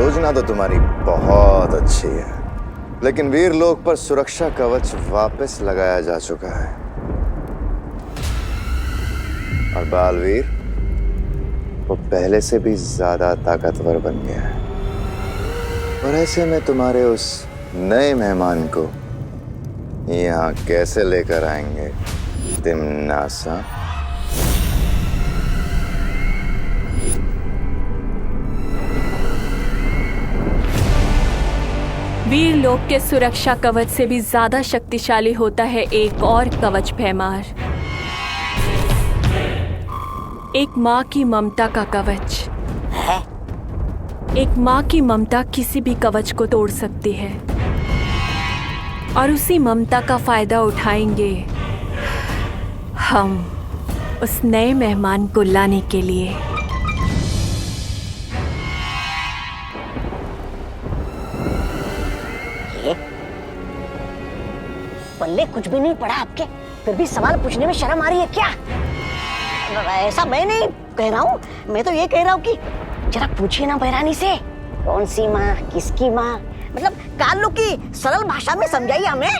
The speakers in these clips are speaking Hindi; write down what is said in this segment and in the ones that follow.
योजना तो तुम्हारी बहुत अच्छी है, लेकिन वीर लोक पर सुरक्षा कवच वापस लगाया जा चुका है और बालवीर वो पहले से भी ज्यादा ताकतवर बन गया है। और ऐसे में तुम्हारे उस नए मेहमान को यहाँ कैसे लेकर आएंगे तिमनासा? वीर लोक के सुरक्षा कवच से भी ज्यादा शक्तिशाली होता है एक और कवच भैमार, एक माँ की ममता का कवच। एक माँ की ममता किसी भी कवच को तोड़ सकती है और उसी ममता का फायदा उठाएंगे हम उस नए मेहमान को लाने के लिए। पल्ले कुछ भी नहीं पड़ा आपके, फिर भी सवाल पूछने में शर्म आ रही है क्या? ऐसा मैं नहीं कह रहा हूँ, मैं तो ये कह रहा हूँ कि जरा पूछिए ना बहरानी से, कौन सी माँ, किसकी माँ, मतलब काल लोग की सरल भाषा में समझाइए हमें।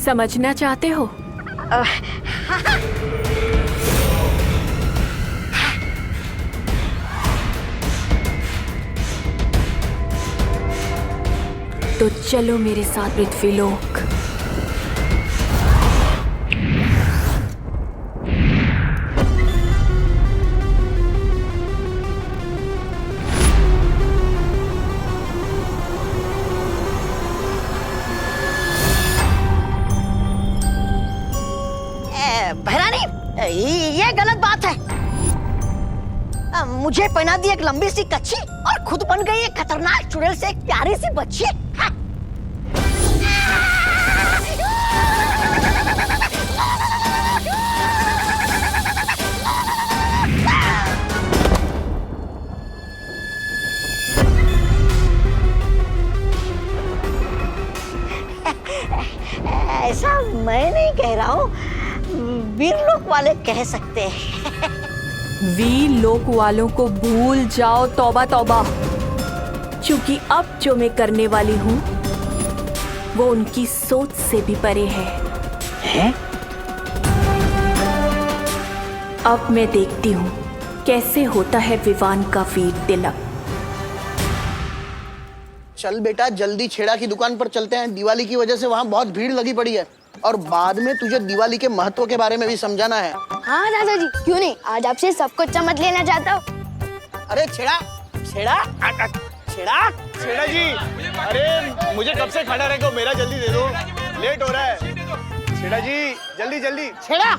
समझना चाहते हो? हाँ। तो चलो मेरे साथ पृथ्वीलोक। बहरानी, ये गलत बात है। मुझे पहना दी एक लंबी सी कच्छी और खुद बन गई एक खतरनाक चुड़ैल से एक प्यारी सी बच्ची। हाँ। ऐसा मैं नहीं कह रहा हूँ, वीरलोक वाले कह सकते हैं। वीर लोक वालों को भूल जाओ, तौबा तौबा, क्योंकि अब जो मैं करने वाली हूँ वो उनकी सोच से भी परे है। अब मैं देखती हूँ कैसे होता है विवान का वीर तिलक। चल बेटा, जल्दी छेड़ा की दुकान पर चलते हैं। दिवाली की वजह से वहाँ बहुत भीड़ लगी पड़ी है और बाद में तुझे दिवाली के महत्व के बारे में भी समझाना है। हाँ दादाजी, क्यों नहीं, आज आपसे सब कुछ समझ लेना चाहता हूँ। अरे छेड़ा छेड़ा छेड़ा छेड़ा जी, अरे मुझे कब से खड़ा रखो, मेरा जल्दी दे दो, लेट हो रहा है। छेड़ा जी जल्दी जल्दी। छेड़ा,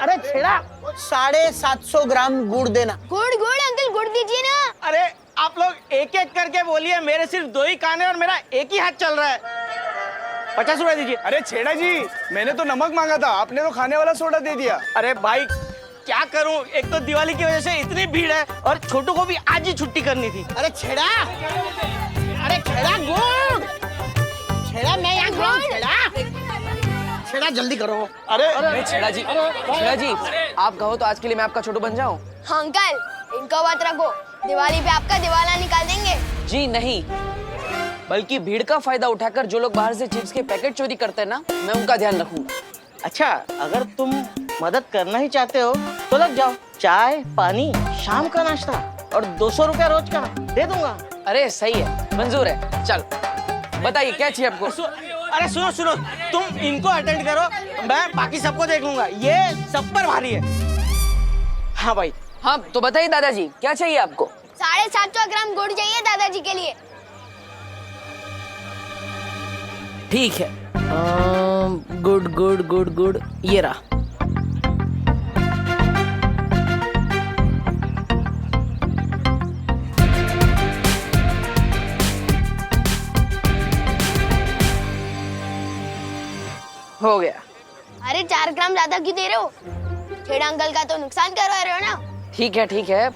अरे छेड़ा 750 ग्राम गुड़ देना। गुड़ गुड़ अंकल, गुड़ दीजिए ना। अरे आप लोग एक एक करके बोलिए, मेरे सिर्फ 2 ही कान है और मेरा एक ही हाथ चल रहा है। 50 रुपए दीजिए। अरे छेड़ा जी, मैंने तो नमक मांगा था, आपने तो खाने वाला सोडा दे दिया। अरे भाई क्या करूं, एक तो दिवाली की वजह से इतनी भीड़ है और छोटू को भी आज ही छुट्टी करनी थी। अरे छेड़ा, अरे छेड़ा गुड़, छेड़ा मैं यहाँ गुड़, छेड़ा जल्दी करो। अरे छेड़ा जी, आप कहो तो आज के लिए मैं आपका छोटू बन जाऊं? हाँ अंकल, इनको बात रखो, दिवाली पे आपका दिवाला निकाल देंगे। जी नहीं, बल्कि भीड़ का फायदा उठाकर जो लोग बाहर से चिप्स के पैकेट चोरी करते हैं ना, मैं उनका ध्यान रखूंगा। अच्छा, अगर तुम मदद करना ही चाहते हो तो लग जाओ। चाय पानी, शाम का नाश्ता और 200 रुपया रोज का दे दूंगा। अरे सही है, मंजूर है। चल बताइए क्या चाहिए आपको? अरे सुनो सुनो, तुम इनको अटेंड करो, मैं बाकी सबको देख लूंगा, ये सब पर भारी है। हाँ भाई। हाँ तो बताइए दादाजी, क्या चाहिए आपको? 750 ग्राम गुड़ चाहिए दादाजी के लिए। ठीक है, गुड गुड गुड गुड, ये रहा। हो गया। अरे 4 ग्राम ज्यादा क्यों दे रहे हो? छेड़ा अंकल का तो नुकसान करवा रहे हो ना। ठीक है ठीक है,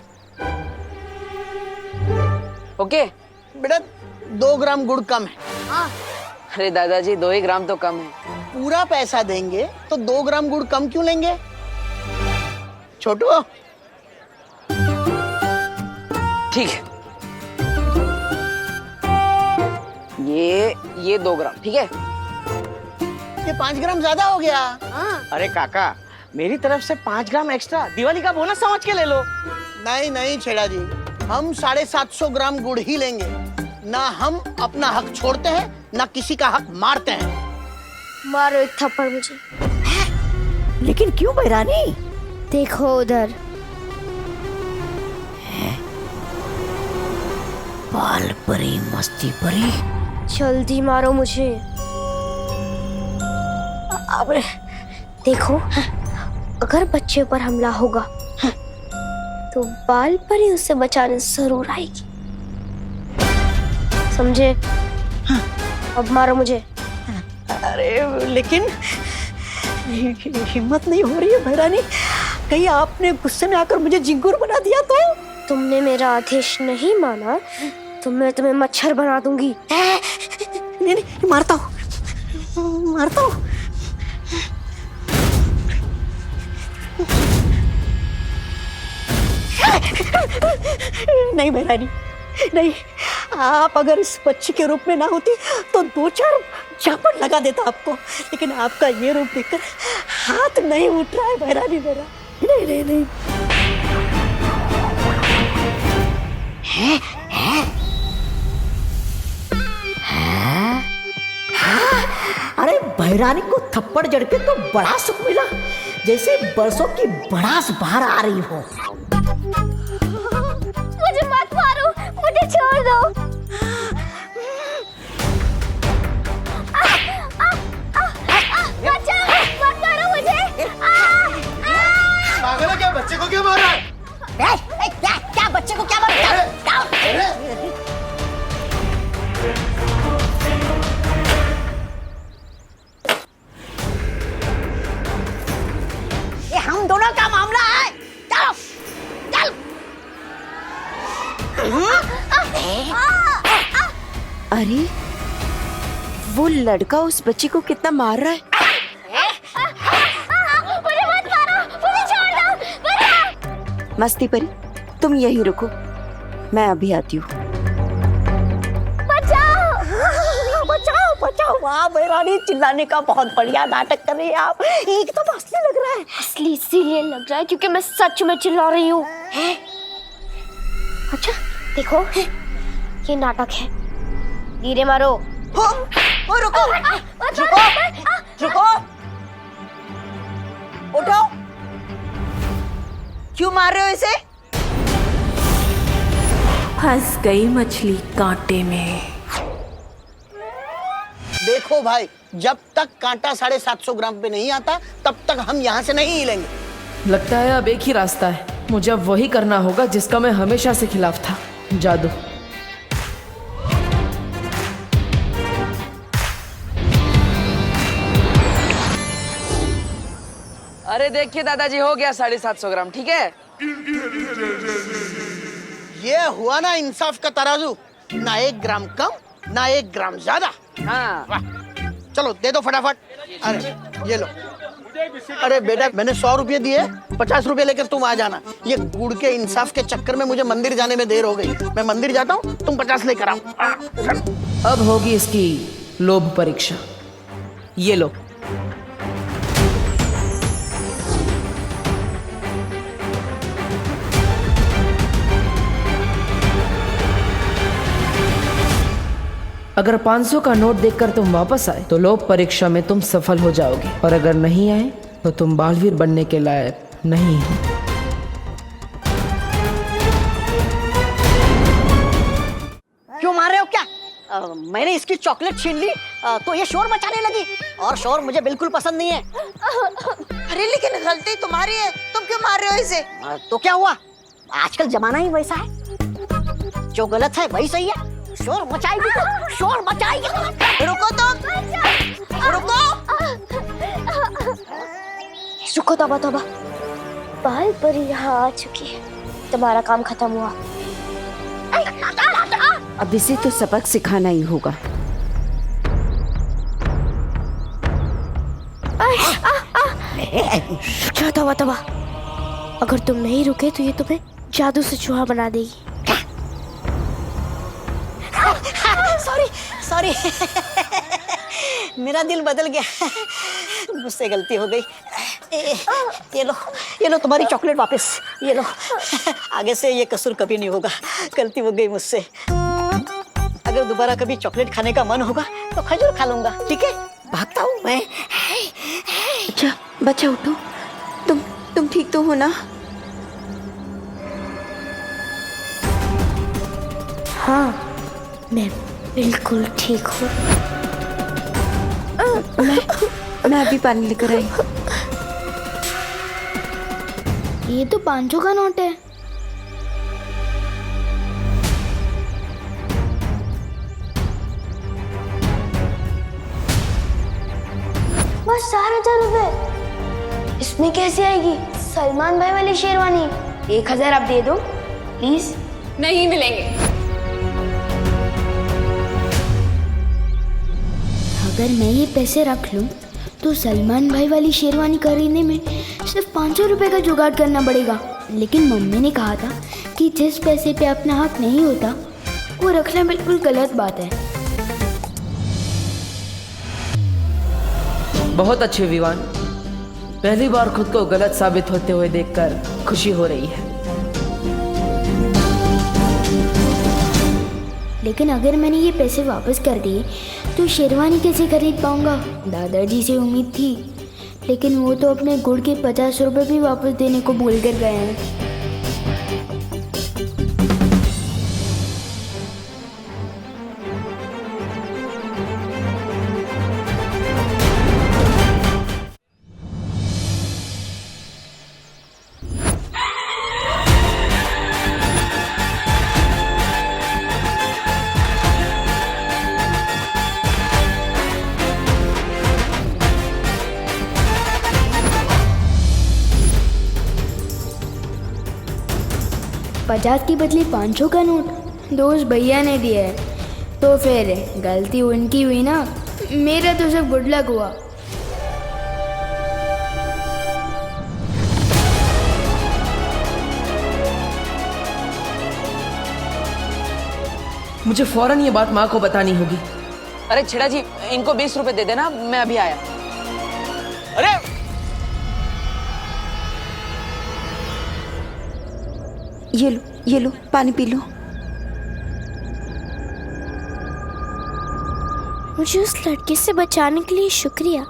ओके। बेटा 2 ग्राम गुड़ कम है। हाँ। अरे दादाजी 2 ही ग्राम तो कम है। पूरा पैसा देंगे तो 2 ग्राम गुड़ कम क्यों लेंगे? छोटू ठीक है, ये 2 ग्राम, ठीक है। ये 5 ग्राम ज्यादा हो गया। अरे काका, मेरी तरफ से 5 ग्राम एक्स्ट्रा दिवाली का बोनस समझ के ले लो। नहीं नहीं छेड़ा जी, हम 750 ग्राम गुड़ ही लेंगे। ना हम अपना हक छोड़ते हैं, ना किसी का हक मारते हैं। मारो एक थप्पड़ मुझे। लेकिन क्यों बहरानी? देखो उधर। बाल परी मस्ती परी। जल्दी मारो मुझे। अब देखो, अगर बच्चे पर हमला होगा तो बाल परी उसे बचाने जरूर आएगी, समझे? अब मारो मुझे। अरे लेकिन हिम्मत नहीं हो रही है बहरानी, कहीं आपने गुस्से में आकर मुझे झिंगुर बना दिया तो? तुमने मेरा आदेश नहीं माना तो मैं तुम्हें मच्छर बना दूंगी। नहीं नहीं, मारता हूँ। नहीं बहरानी, नहीं, आप अगर इस बच्ची के रूप में ना होती तो 2-4 झापड़ लगा देता आपको, लेकिन आपका ये रूप देखकर हाथ नहीं उठ रहा है बहरानी मेरा। नहीं नहीं नहीं। अरे बहरानी को थप्पड़ जड़ के तो बड़ा सुख मिला, जैसे बरसों की भड़ास बाहर आ रही हो। मुझे मत मारो, मुझे छोड़ दो। बचाओ, मत मारो मुझे। पागल है क्या? बच्चे को क्यों मार रहा है? क्या बच्चे को क्या मार? ये हम दोनों का मामला है। चलो चल। अरे वो लड़का उस बच्ची को कितना मार रहा है। मुझे मत मारो, मुझे छोड़ दो। मस्ती परी, तुम यहीं रुको, मैं अभी आती हूँ। बचाओ बचाओ। वाह बहरानी, चिल्लाने का बहुत बढ़िया नाटक कर रही है आप, एकदम असली लग रहा है। असली इसीलिए लग रहा है क्योंकि मैं सच में चिल्ला रही हूँ। अच्छा देखो, ये नाटक है। धीरे मारो। रुको रुको, उठो। क्यों मार रहे हो इसे? फंस गई मछली कांटे में। देखो भाई, जब तक कांटा 750 ग्राम पे नहीं आता तब तक हम यहाँ से नहीं हिलेंगे। लगता है अब एक ही रास्ता है, मुझे अब वही करना होगा जिसका मैं हमेशा से खिलाफ था, जादू। अरे देखिए दादाजी, हो गया 750 ग्राम, ठीक है। ये हुआ ना इंसाफ का तराजू, ना 1 ग्राम कम ना 1 ग्राम ज्यादा। हाँ, वाह, चलो दे दो फटाफट। अरे ये लो। अरे बेटा, मैंने 100 रुपये दिए, 50 रुपये लेकर तुम आ जाना। ये गुड़ के इंसाफ के चक्कर में मुझे मंदिर जाने में देर हो गई। मैं मंदिर जाता हूँ, तुम 50 लेकर आओ। अब होगी इसकी लोभ परीक्षा। ये लो। अगर 500 का नोट देखकर तुम वापस आए तो लोभ परीक्षा में तुम सफल हो जाओगे, और अगर नहीं आए तो तुम बालवीर बनने के लायक नहीं हो। क्यों मार रहे हो क्या? मैंने इसकी चॉकलेट छीन ली तो ये शोर मचाने लगी, और शोर मुझे बिल्कुल पसंद नहीं है। अरे लेकिन गलती तुम्हारी है, तुम क्यों मार रहे हो इसे? तो क्या हुआ, आजकल जमाना ही वैसा है, जो गलत है वही सही है। शोर मचाएगी तो शोर मचाएगी। रुको तुम, रुको। रुको, तौबा तौबा, बाल परी यहाँ आ चुकी है, तुम्हारा काम खत्म हुआ। अब इसे तो सबक सिखाना ही होगा। तौबा तौबा, अगर तुम नहीं रुके तो ये तुम्हें जादू से चूहा बना देगी। सॉरी सॉरी मेरा दिल बदल गया, मुझसे गलती हो गई। ये लो तुम्हारी चॉकलेट वापस, ये लो। आगे से ये कसूर कभी नहीं होगा, गलती हो गई मुझसे। अगर दोबारा कभी चॉकलेट खाने का मन होगा तो खजूर खा लूंगा, ठीक है? भागता हूँ मैं। अच्छा बच्चा उठो, तुम ठीक तो हो ना? हाँ मैं बिल्कुल ठीक हूँ। मैं अभी पानी लेकर आई। ये तो 500 का नोट है। बस 4,000 रुपए। इसमें कैसे आएगी सलमान भाई वाली शेरवानी? 1,000 आप दे दो प्लीज। नहीं मिलेंगे। अगर मैं ये पैसे रख लूं तो सलमान भाई वाली शेरवानी खरीदने में सिर्फ 500 रुपए का जुगाड़ करना पड़ेगा। लेकिन मम्मी ने कहा था कि जिस पैसे पे अपना हक नहीं होता वो रखना बिल्कुल गलत बात है। बहुत अच्छे विवान, पहली बार खुद को गलत साबित होते हुए देखकर खुशी हो रही है। लेकिन अगर मैंने ये पैसे वापस कर दिए तो शेरवानी कैसे खरीद पाऊंगा? दादाजी से उम्मीद थी, लेकिन वो तो अपने गुड़ के 50 रुपए भी वापस देने को भूल कर गए हैं। पचास की बदले 500 का नोट दोस्त भैया ने दिया है, तो फिर गलती उनकी हुई ना, मेरा तो सब गुड लक हुआ। मुझे फौरन ये बात माँ को बतानी होगी। अरे छेड़ा जी, इनको 20 रुपए दे देना, मैं अभी आया। अरे ये लो पानी पी लो। मुझे उस लड़के से बचाने के लिए शुक्रिया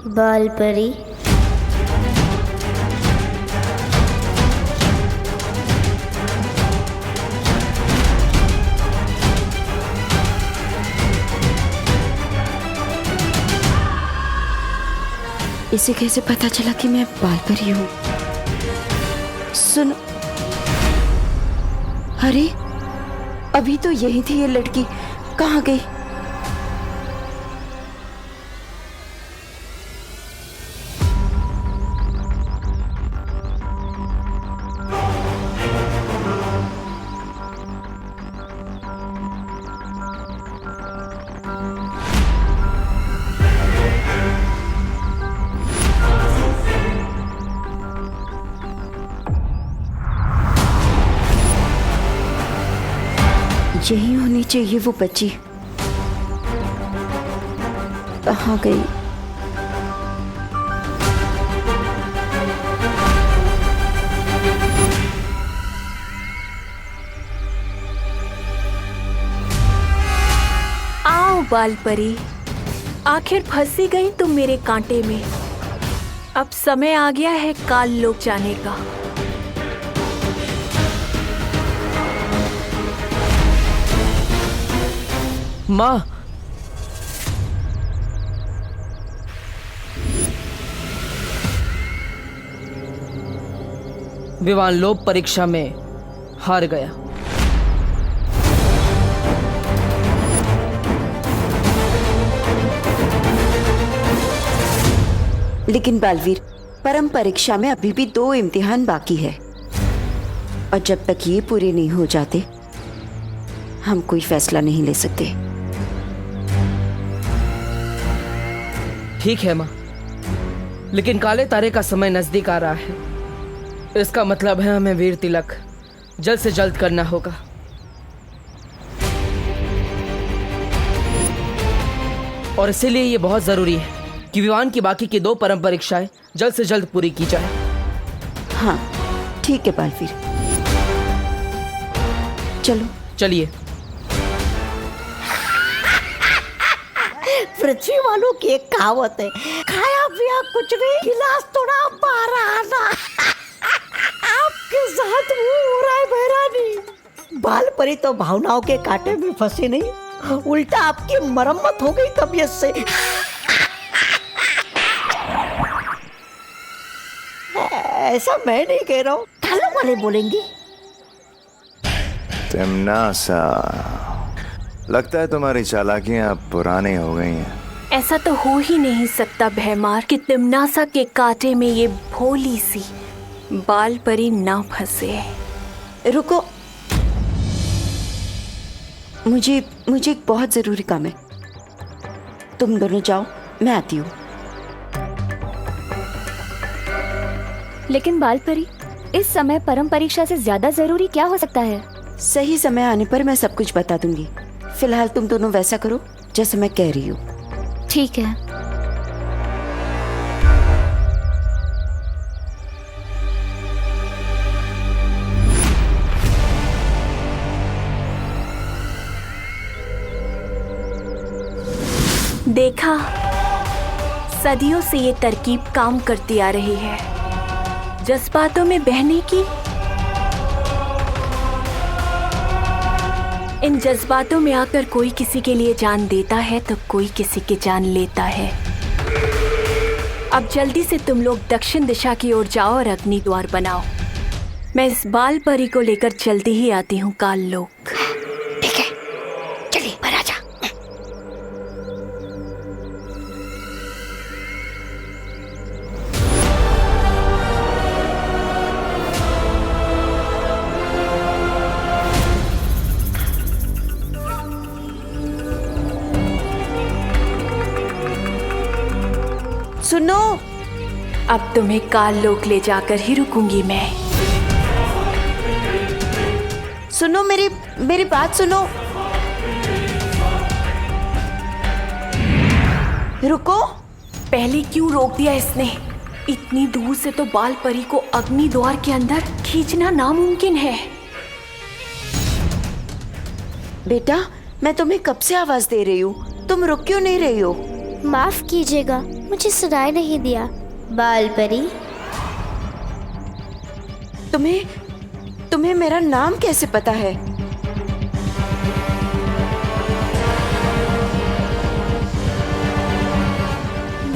बाल परी। इसे कैसे पता चला कि मैं बाल परी हूँ? सुनो, अरे अभी तो यही थी ये लड़की, कहाँ गई? यही होनी चाहिए वो बच्ची, कहाँ गई? आओ बाल परी, आखिर फंसी गई तुम मेरे कांटे में। अब समय आ गया है काल लोक जाने का। माँ, विवान लोक परीक्षा में हार गया। लेकिन बालवीर, परम परीक्षा में अभी भी 2 इम्तिहान बाकी है, और जब तक ये पूरे नहीं हो जाते हम कोई फैसला नहीं ले सकते। ठीक है माँ, लेकिन काले तारे का समय नजदीक आ रहा है। इसका मतलब है हमें वीर तिलक जल्द से जल्द करना होगा। और इसीलिए ये बहुत जरूरी है कि विवान की बाकी की 2 परम परीक्षाएं जल्द से जल्द पूरी की जाए। हाँ ठीक है बालवीर, चलो चलिए। पृथ्वी वालों की एक कहावत है, खाया पिया कुछ नहीं, गिलास थोड़ा बाहर आना। आपके साथ वो हो रहा है बहरानी। बाल परी तो भावनाओं के कांटे में फंसी नहीं, उल्टा आपकी मरम्मत हो गई तबीयत से। ऐसा मैं नहीं कह रहा हूँ, कालों वाले बोलेंगे। तिमनासा, लगता है तुम्हारी चालाकियां अब पुरानी हो गई हैं। ऐसा तो हो ही नहीं सकता भैमार कि तिमनासा के कांटे में ये भोली सी बाल परी ना फंसे। रुको, मुझे एक बहुत जरूरी काम है। तुम दोनों जाओ, मैं आती हूँ। लेकिन बाल परी, इस समय परम परीक्षा से ज्यादा जरूरी क्या हो सकता है? सही समय आने पर मैं सब कुछ बता दूंगी। फिलहाल तुम दोनों वैसा करो जैसे मैं कह रही हूँ। ठीक है। देखा, सदियों से ये तरकीब काम करती आ रही है, जज्बातों में बहने की। इन जज्बातों में आकर कोई किसी के लिए जान देता है तो कोई किसी की जान लेता है। अब जल्दी से तुम लोग दक्षिण दिशा की ओर जाओ और अग्नि द्वार बनाओ। मैं इस बाल परी को लेकर जल्दी ही आती हूँ काल लोक। ठीक है, चलिए महाराजा। सुनो, अब तुम्हें काल लोक ले जाकर ही रुकूंगी मैं। सुनो, मेरी बात सुनो। रुको। पहले क्यों रोक दिया इसने? इतनी दूर से तो बाल परी को अग्नि द्वार के अंदर खींचना नामुमकिन है। बेटा, मैं तुम्हें कब से आवाज दे रही हूँ, तुम रुक क्यों नहीं रही हो? माफ कीजिएगा, मुझे सुनाई नहीं दिया। बाल परी, तुम्हें मेरा नाम कैसे पता है?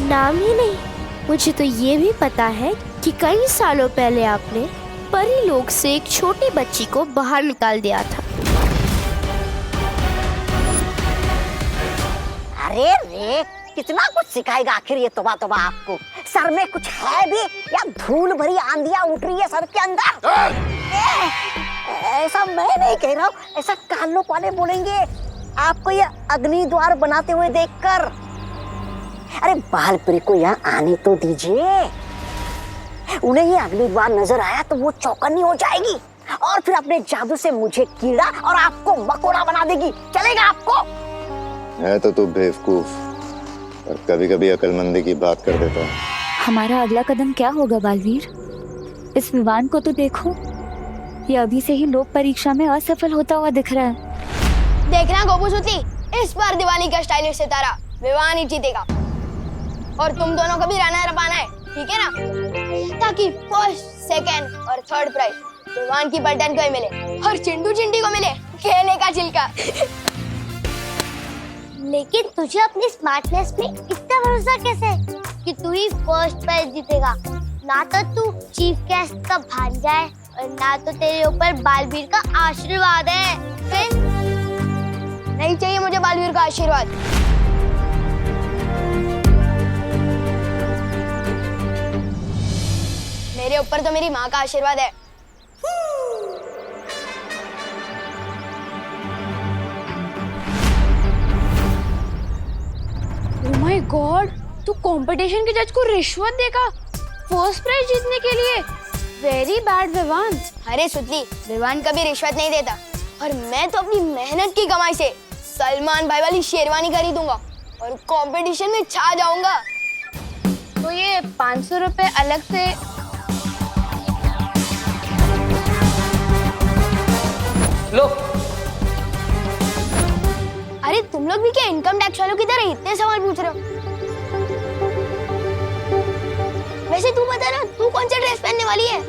नाम ही नहीं, मुझे तो ये भी पता है कि कई सालों पहले आपने परी लोक से एक छोटी बच्ची को बाहर निकाल दिया था। अरे रे, कितना कुछ सिखाएगा आखिर ये तोबा तोबा आपको। सर में कुछ है भी या धूल भरी आंधियां उठ रही है सर के अंदर? ऐसा मैं नहीं कह रहा हूँ, ऐसा कान लोग वाले बोलेंगे आपको ये अग्नि द्वार बनाते हुए देखकर। अरे बाल परी को यहाँ आने तो दीजिए, उन्हें ये अग्नि द्वार नजर आया तो वो चौकन्नी हो जाएगी और फिर अपने जादू से मुझे कीड़ा और आपको मकोड़ा बना देगी। चलेगा आपको? है तो तू बेवकूफ, और कभी कभी अकलमंदी की बात कर देता है। हमारा अगला कदम क्या होगा बालवीर? इस विवान को तो देखो, ये अभी से ही लोक परीक्षा में असफल होता हुआ दिख रहा है। देखना गोपूसूती, इस बार दिवाली का स्टाइलिश सितारा विवान ही जीतेगा और तुम दोनों को भी रनर अप आना है, ठीक है ना? ताकि फर्स्ट, सेकंड और थर्ड प्राइज विवान की पलटन को ही मिले और चिंटू चिंटी को मिले केले का छिलका। लेकिन तुझे अपनी स्मार्टनेस पे इतना भरोसा कैसे कि तू ही फर्स्ट प्राइज जीतेगा? ना तो तू चीफ गेस्ट का भांजा है और ना तो तेरे ऊपर बालवीर का आशीर्वाद है। फिर नहीं चाहिए मुझे बालवीर का आशीर्वाद। मेरे ऊपर तो मेरी माँ का आशीर्वाद है। ओह माय गॉड, तू कंपटीशन के जज को रिश्वत देगा फर्स्ट प्राइज जीतने के लिए? Very bad Vivaan. अरे सुतली, विवान कभी रिश्वत नहीं देता और मैं तो अपनी मेहनत की कमाई से सलमान भाई वाली शेरवानी खरीदूंगा और कंपटीशन में छा जाऊंगा। तो ये 500 रुपए अलग से। लो। अरे तुम लोग भी क्या इनकम टैक्स वालों की तरह इतने सवाल पूछ रहे हो? वैसे तू बता ना, तू कौन सा ड्रेस पहनने वाली है?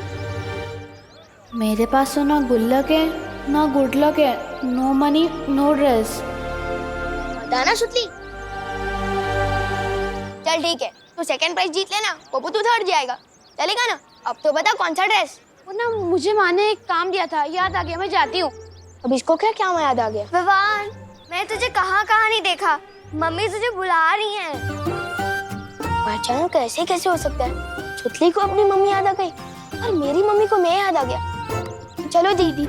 मेरे पास तो ना गुल्लक है ना गुड लक है, नो मनी नो ड्रेस। बताना सुतली। चल ठीक है, तू सेकंड प्राइज जीत लेना, पप्पू तू थर्ड जाएगा, चलेगा ना? अब तो बता कौन सा ड्रेस? वो ना मुझे माँ ने एक काम दिया था, याद आ गया, मैं जाती हूँ। अब इसको क्या क्या याद आ गया? विवान, मैं तुझे कहाँ नहीं देखा, मम्मी तुझे बुला रही है। अचानक कैसे कैसे हो सकता है? सुतली को अपनी मम्मी याद आ गई और मेरी मम्मी को मैं याद आ गया। चलो दीदी।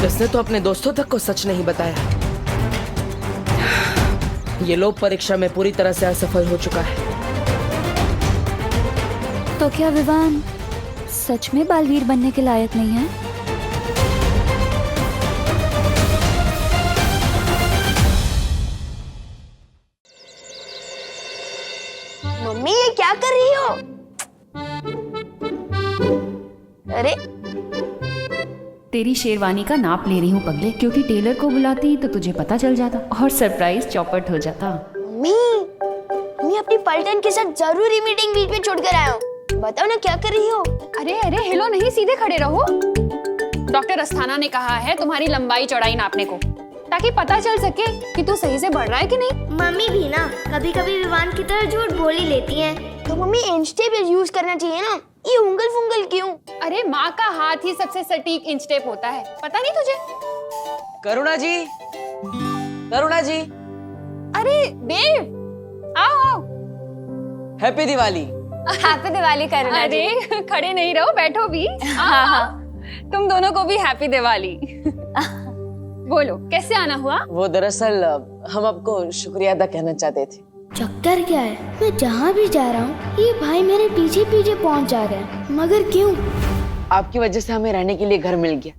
इसने तो अपने दोस्तों तक को सच नहीं बताया। ये लोग परीक्षा में पूरी तरह से असफल हो चुका है। तो क्या विवान सच में बालवीर बनने के लायक नहीं है? मम्मी ये क्या कर रही हो? अरे तेरी शेरवानी का नाप ले रही हूँ पगले, क्योंकि टेलर को बुलाती तो तुझे पता चल जाता और सरप्राइज चौपट हो जाता। मम्मी अपनी पलटन के साथ जरूरी मीटिंग बीच में छोड़ कर आया हूँ, बताओ ना क्या कर रही हो? अरे अरे हिलो नहीं, सीधे खड़े रहो। डॉक्टर अस्थाना ने कहा है तुम्हारी लंबाई चौड़ाई नापने को, ताकि पता चल सके कि तू सही से बढ़ रहा है कि नहीं। मम्मी भी ना कभी कभी विवान की तरह झूठ बोल ही लेती हैं। तो मम्मी इंच टेप यूज करना चाहिए ना, ये उंगल फुंगल क्यों? अरे माँ का हाथ ही सबसे सटीक इंच टेप होता है, पता नहीं तुझे? करुणा जी, करुणा जी। अरे देव, आओ आओ। हैप्पी दिवाली। हैप्पी दिवाली करुणा जी। अरे खड़े नहीं रहो, बैठो भी। हाँ, तुम दोनों को भी हैप्पी दिवाली। बोलो कैसे आना हुआ? वो दरअसल हम आपको शुक्रिया अदा कहना चाहते थे। चक्कर क्या है, मैं जहाँ भी जा रहा हूँ ये भाई मेरे पीछे पीछे पहुँच जा रहे हैं, मगर क्यों? आपकी वजह से हमें रहने के लिए घर मिल गया,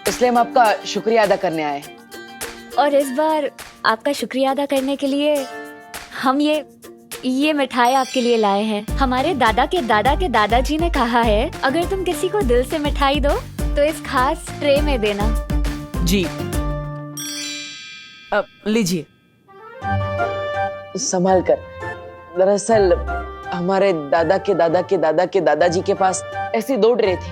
इसलिए हम आपका शुक्रिया अदा करने आए। और इस बार आपका शुक्रिया अदा करने के लिए हम ये मिठाई आपके लिए लाए हैं। हमारे दादा के दादाजी ने कहा है अगर तुम किसी को दिल से मिठाई दो तो इस खास ट्रे में देना। जी अब लीजिए। संभाल कर। दरअसल हमारे दादा के दादाजी के पास ऐसी 2 ट्रे थी,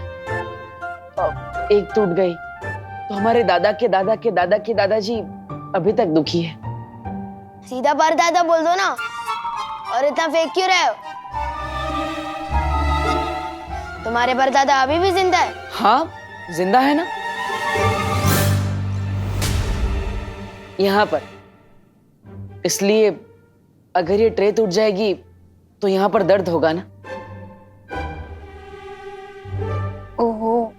एक टूट गई तो हमारे दादा के दादाजी अभी तक दुखी है। सीधा परदादा बोल दो ना, और इतना फेंक क्यों रहे हो? तुम्हारे परदादा अभी भी जिंदा है? हाँ जिंदा है ना, यहाँ पर। इसलिए अगर ये ट्रे टूट जाएगी तो यहाँ पर दर्द होगा ना। ओहो,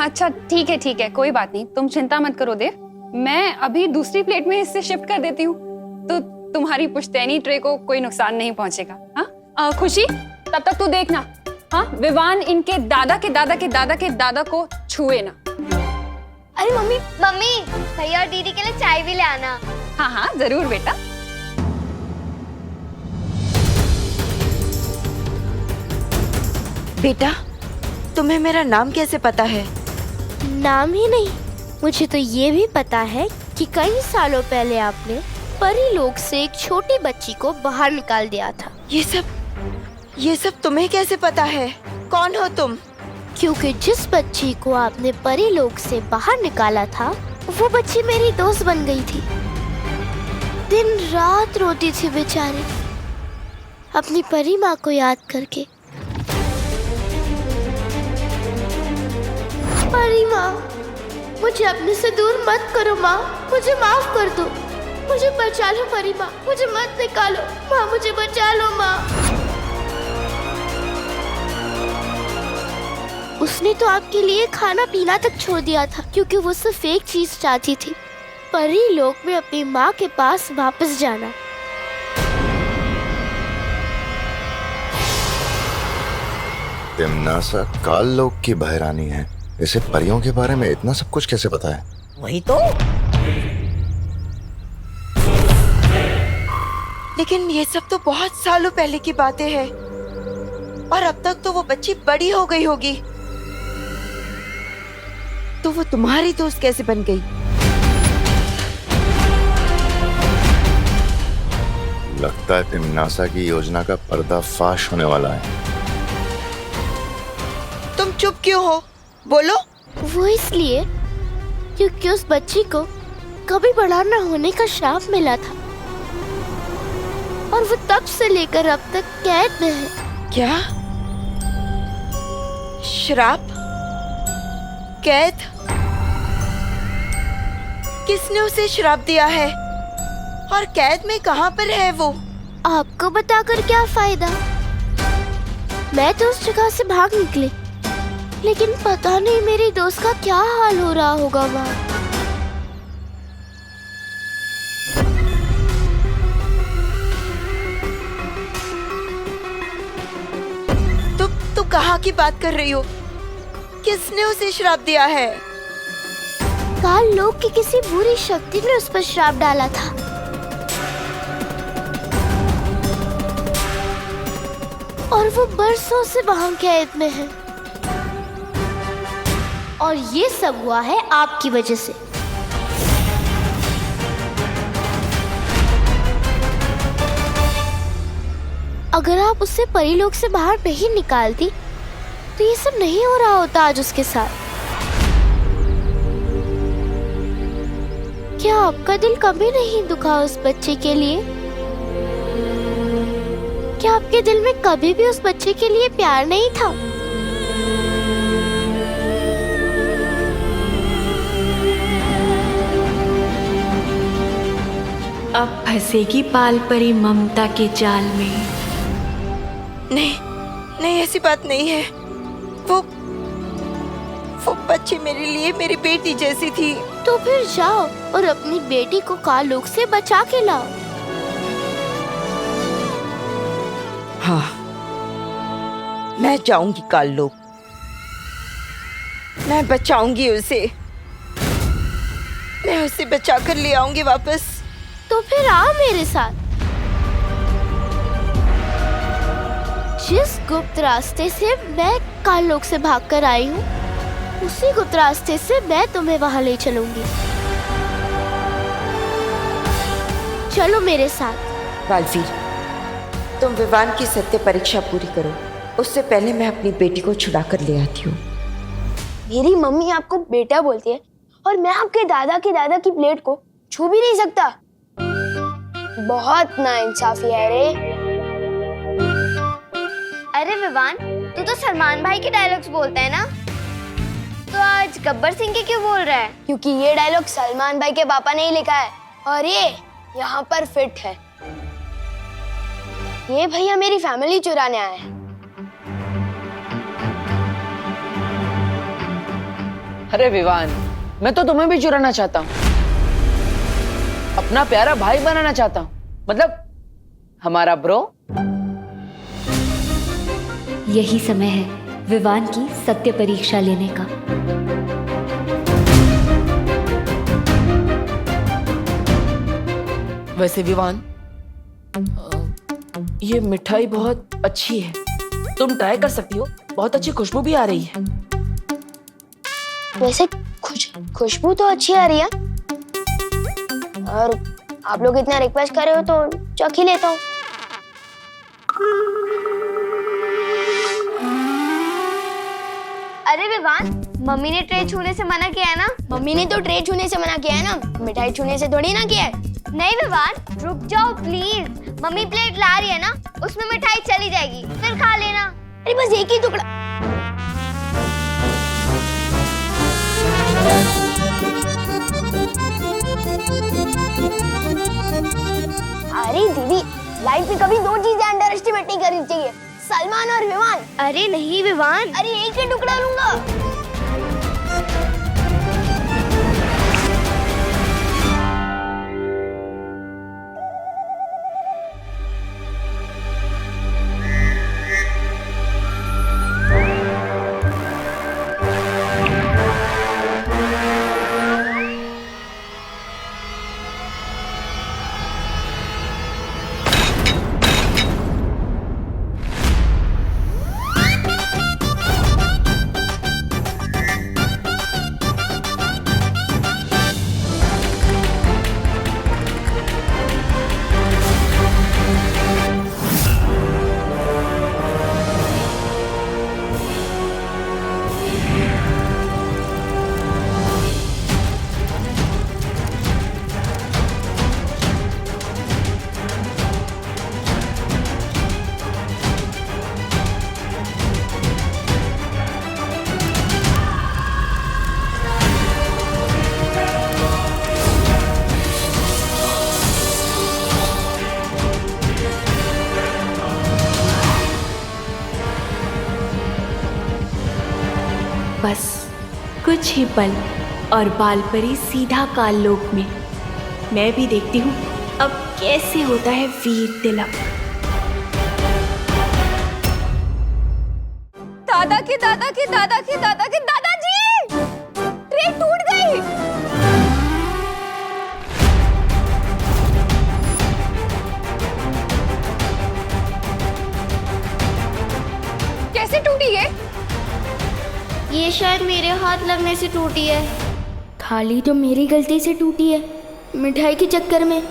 अच्छा ठीक है, कोई बात नहीं, तुम चिंता मत करो देव। मैं अभी दूसरी प्लेट में इससे शिफ्ट कर देती हूँ, तो तुम्हारी पुश्तैनी ट्रे को कोई नुकसान नहीं पहुंचेगा। हाँ खुशी, तब तक तू देखना, हाँ विवान इनके दादा के दादा को छुए ना। अरे मम्मी भैया और दीदी के लिए चाय भी ले आना। हाँ जरूर बेटा। बेटा तुम्हें मेरा नाम कैसे पता है? नाम ही नहीं, मुझे तो ये भी पता है कि कई सालों पहले आपने परी लोक से एक छोटी बच्ची को बाहर निकाल दिया था। ये सब तुम्हें कैसे पता है? कौन हो तुम? क्योंकि जिस बच्ची को आपने परी लोक से बाहर निकाला था वो बच्ची मेरी दोस्त बन गई थी। दिन रात रोती थी बेचारी, अपनी परी माँ को याद करके। परी माँ, मुझे अपने से दूर मत करो माँ, मुझे माफ कर दो, मुझे बचा लो परी माँ, मुझे मत निकालो माँ, मुझे बचा लो माँ। उसने तो आपके लिए खाना पीना तक छोड़ दिया था क्योंकि वो सिर्फ एक चीज चाहती थी, परी लोक में अपनी माँ के पास वापस जाना। तिमनासा काल लोक की बहरानी है, इसे परियों के बारे में इतना सब कुछ कैसे पता है? वही तो। लेकिन ये सब तो बहुत सालों पहले की बातें हैं और अब तक तो वो बच्ची बड़ी हो गई होगी, तो वो तुम्हारी दोस्त कैसे बन गई? लगता है तिमनासा की योजना का पर्दाफाश होने वाला है। तुम चुप क्यों हो? बोलो। वो इसलिए क्योंकि उस बच्ची को कभी बड़ा न होने का श्राप मिला था और वो तब से लेकर अब तक कैद में है। क्या? श्राप? कैद? किसने उसे श्राप दिया है और कैद में कहाँ पर है वो? आपको बताकर क्या फायदा? मैं तो उस जगह से भाग निकली, लेकिन पता नहीं मेरी दोस्त का क्या हाल हो रहा होगा वहाँ। तुम कहाँ की बात कर रही हो? किसने उसे श्राप दिया है? काल लोक की किसी बुरी शक्ति ने उस पर श्राप डाला था। और वो बरसों से वहाँ कैद में है। और ये सब हुआ है आपकी वजह से। अगर आप उससे परिलोक से बाहर नहीं निकालती तो ये सब नहीं हो रहा होता आज उसके साथ। क्या आपका दिल कभी नहीं दुखा उस बच्चे के लिए? क्या आपके दिल में कभी भी उस बच्चे के लिए प्यार नहीं था? अब फंसेगी पाल परी ममता के जाल में। नहीं, नहीं, ऐसी बात नहीं है। वो बच्ची मेरे लिए मेरी बेटी जैसी थी। तो फिर जाओ और अपनी बेटी को काल लोक से बचा के लाओ। हाँ, मैं जाऊंगी काल लोक। मैं बचाऊंगी उसे। मैं उसे बचा कर ले आऊंगी वापस। तो फिर आओ मेरे साथ। जिस गुप्त रास्ते से मैं काल लोक से भागकर आई हूँ, उसी गुप्त रास्ते से मैं तुम्हें वहाँ ले चलूंगी। चलो मेरे साथ। बालवीर, तुम विवान की सत्य परीक्षा पूरी करो, उससे पहले मैं अपनी बेटी को छुड़ा कर ले आती हूँ। मेरी मम्मी आपको बेटा बोलती है और मैं आपके दादा की प्लेट को छू भी नहीं सकता। बहुत नाइंसाफी है रे। अरे विवान, तू तो सलमान भाई के डायलॉग्स बोलता है ना, तो आज गब्बर सिंह के क्यों बोल रहा है? क्योंकि ये डायलॉग सलमान भाई के पापा ने ही लिखा है और ये यहाँ पर फिट है। ये भैया मेरी फैमिली चुराने आए हैं। अरे विवान, मैं तो तुम्हें भी चुराना चाहता हूँ, अपना प्यारा भाई बनाना चाहता हूँ, मतलब हमारा ब्रो। यही समय है विवान की सत्य परीक्षा लेने का। वैसे विवान, ये मिठाई बहुत अच्छी है, तुम ट्राई कर सकती हो, बहुत अच्छी खुशबू भी आ रही है। वैसे खुशबू तो अच्छी आ रही है और आप लोग इतना रिक्वेस्ट कर रहे हो तो चख ही लेता हूँ। अरे विवान, मम्मी ने ट्रे छूने से मना किया है ना? मम्मी ने तो ट्रे छूने से मना किया है ना, मिठाई छूने से थोड़ी ना किया है। नहीं विवान, रुक जाओ प्लीज। मम्मी प्लेट ला रही है ना, उसमें मिठाई चली जाएगी, फिर खा लेना। अरे बस एक ही टुकड़ा। अरे दीदी, लाइफ में कभी दो चीजें अंडर एस्टिमेट नहीं करनी चाहिए, सलमान और विवान। अरे नहीं विवान, अरे एक ही टुकड़ा लूंगा। बस कुछ ही पल और बालपरी सीधा काल लोक में। मैं भी देखती हूँ अब कैसे होता है वीर तिलक। दादा के दादा के दादा के दादा के दादाजी, ट्रे टूट गई। कैसे टूटी है? ये शायद मेरे हाथ लगने से टूटी है। थाली तो मेरी गलती से टूटी है, मिठाई के चक्कर में।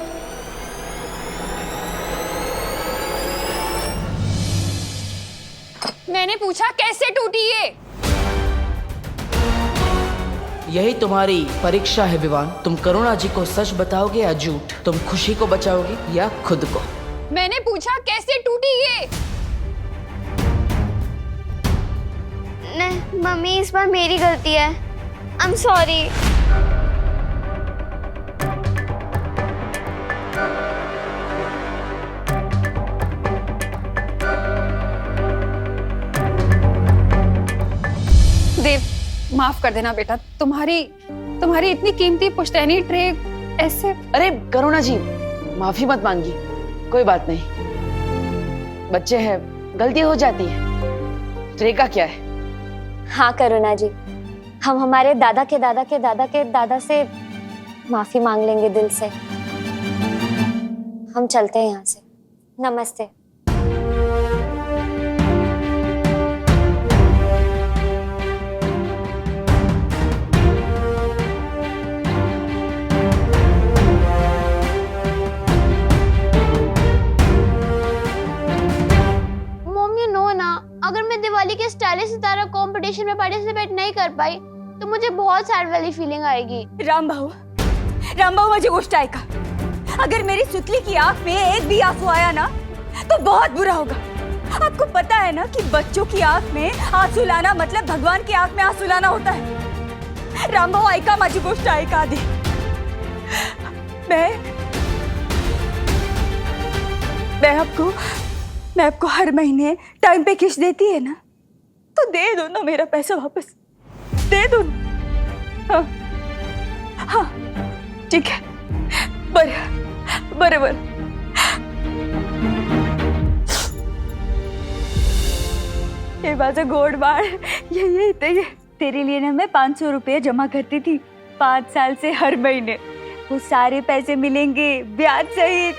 मैंने पूछा कैसे टूटी ये? यही तुम्हारी परीक्षा है विवान। तुम करुणा जी को सच बताओगे या झूठ? तुम खुशी को बचाओगे या खुद को? मैंने पूछा कैसे टूटी ये? नहीं मम्मी, इस बार मेरी गलती है। I am sorry. देव, माफ कर देना बेटा। तुम्हारी इतनी कीमती पुश्तैनी ट्रे ऐसे। अरे करुणा जी, माफी मत मांगिए, कोई बात नहीं। बच्चे हैं, गलती हो जाती है। ट्रे का क्या है? हाँ करुणा जी, हम हमारे दादा के दादा के दादा के दादा से माफी मांग लेंगे दिल से। हम चलते हैं यहाँ से। नमस्ते। अगर मैं दिवाली के स्टाइलिश सितारा कंपटीशन में पार्टिसिपेट नहीं कर पाई तो मुझे बहुत सैड वाली फीलिंग आएगी। राम बाबू मुझे गोश्त आएगा। अगर मेरी सुतली की आंख में एक भी आंसू आया ना तो बहुत बुरा होगा। आपको पता है ना कि बच्चों की आंख में आंसू लाना मतलब भगवान की आंख में आंसू लाना होता है। राम बाबू आएगा, मुझे गोश्त आएगा आदि। मैं आपको हर महीने टाइम पे किस्त देती है ना, तो दे दो ना मेरा पैसा वापस, दे दो ना। हाँ ठीक है, बराबर। ये बाजा गोड बार ये तेरे लिए ना मैं 500 रुपये जमा करती थी 5 साल से हर महीने। वो सारे पैसे मिलेंगे ब्याज सहित।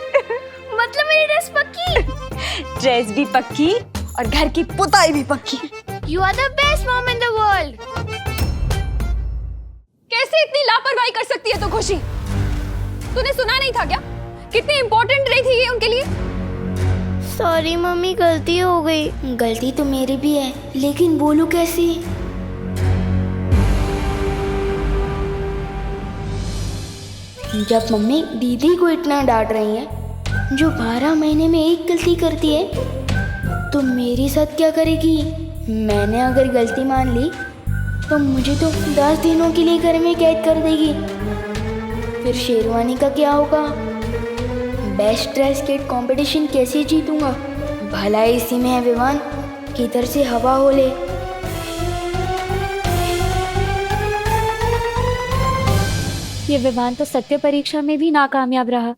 मतलब मेरी ड्रेस पक्की? ड्रेस भी पक्की और घर की पुताई भी पक्की। You are the best mom in the world. कैसे इतनी लापरवाही कर सकती है तो खुशी? तूने सुना नहीं था क्या? कितनी इम्पोर्टेंट रही थी ये उनके लिए? सॉरी मम्मी, गलती हो गई। गलती तो मेरी भी है, लेकिन बोलूं कैसे? जब मम्मी दीदी को इतना डांट रही है, जो 12 महीने में एक गलती करती है, तो मेरे साथ क्या करेगी? मैंने अगर गलती मान ली तो मुझे तो 10 दिनों के लिए घर में कैद कर देगी। फिर शेरवानी का क्या होगा? बेस्ट ड्रेस किट कंपटीशन कैसे जीतूंगा? भला इसी में है विवान। किधर से हवा हो ले। ये विमान तो सत्य परीक्षा में भी नाकामयाब रहा।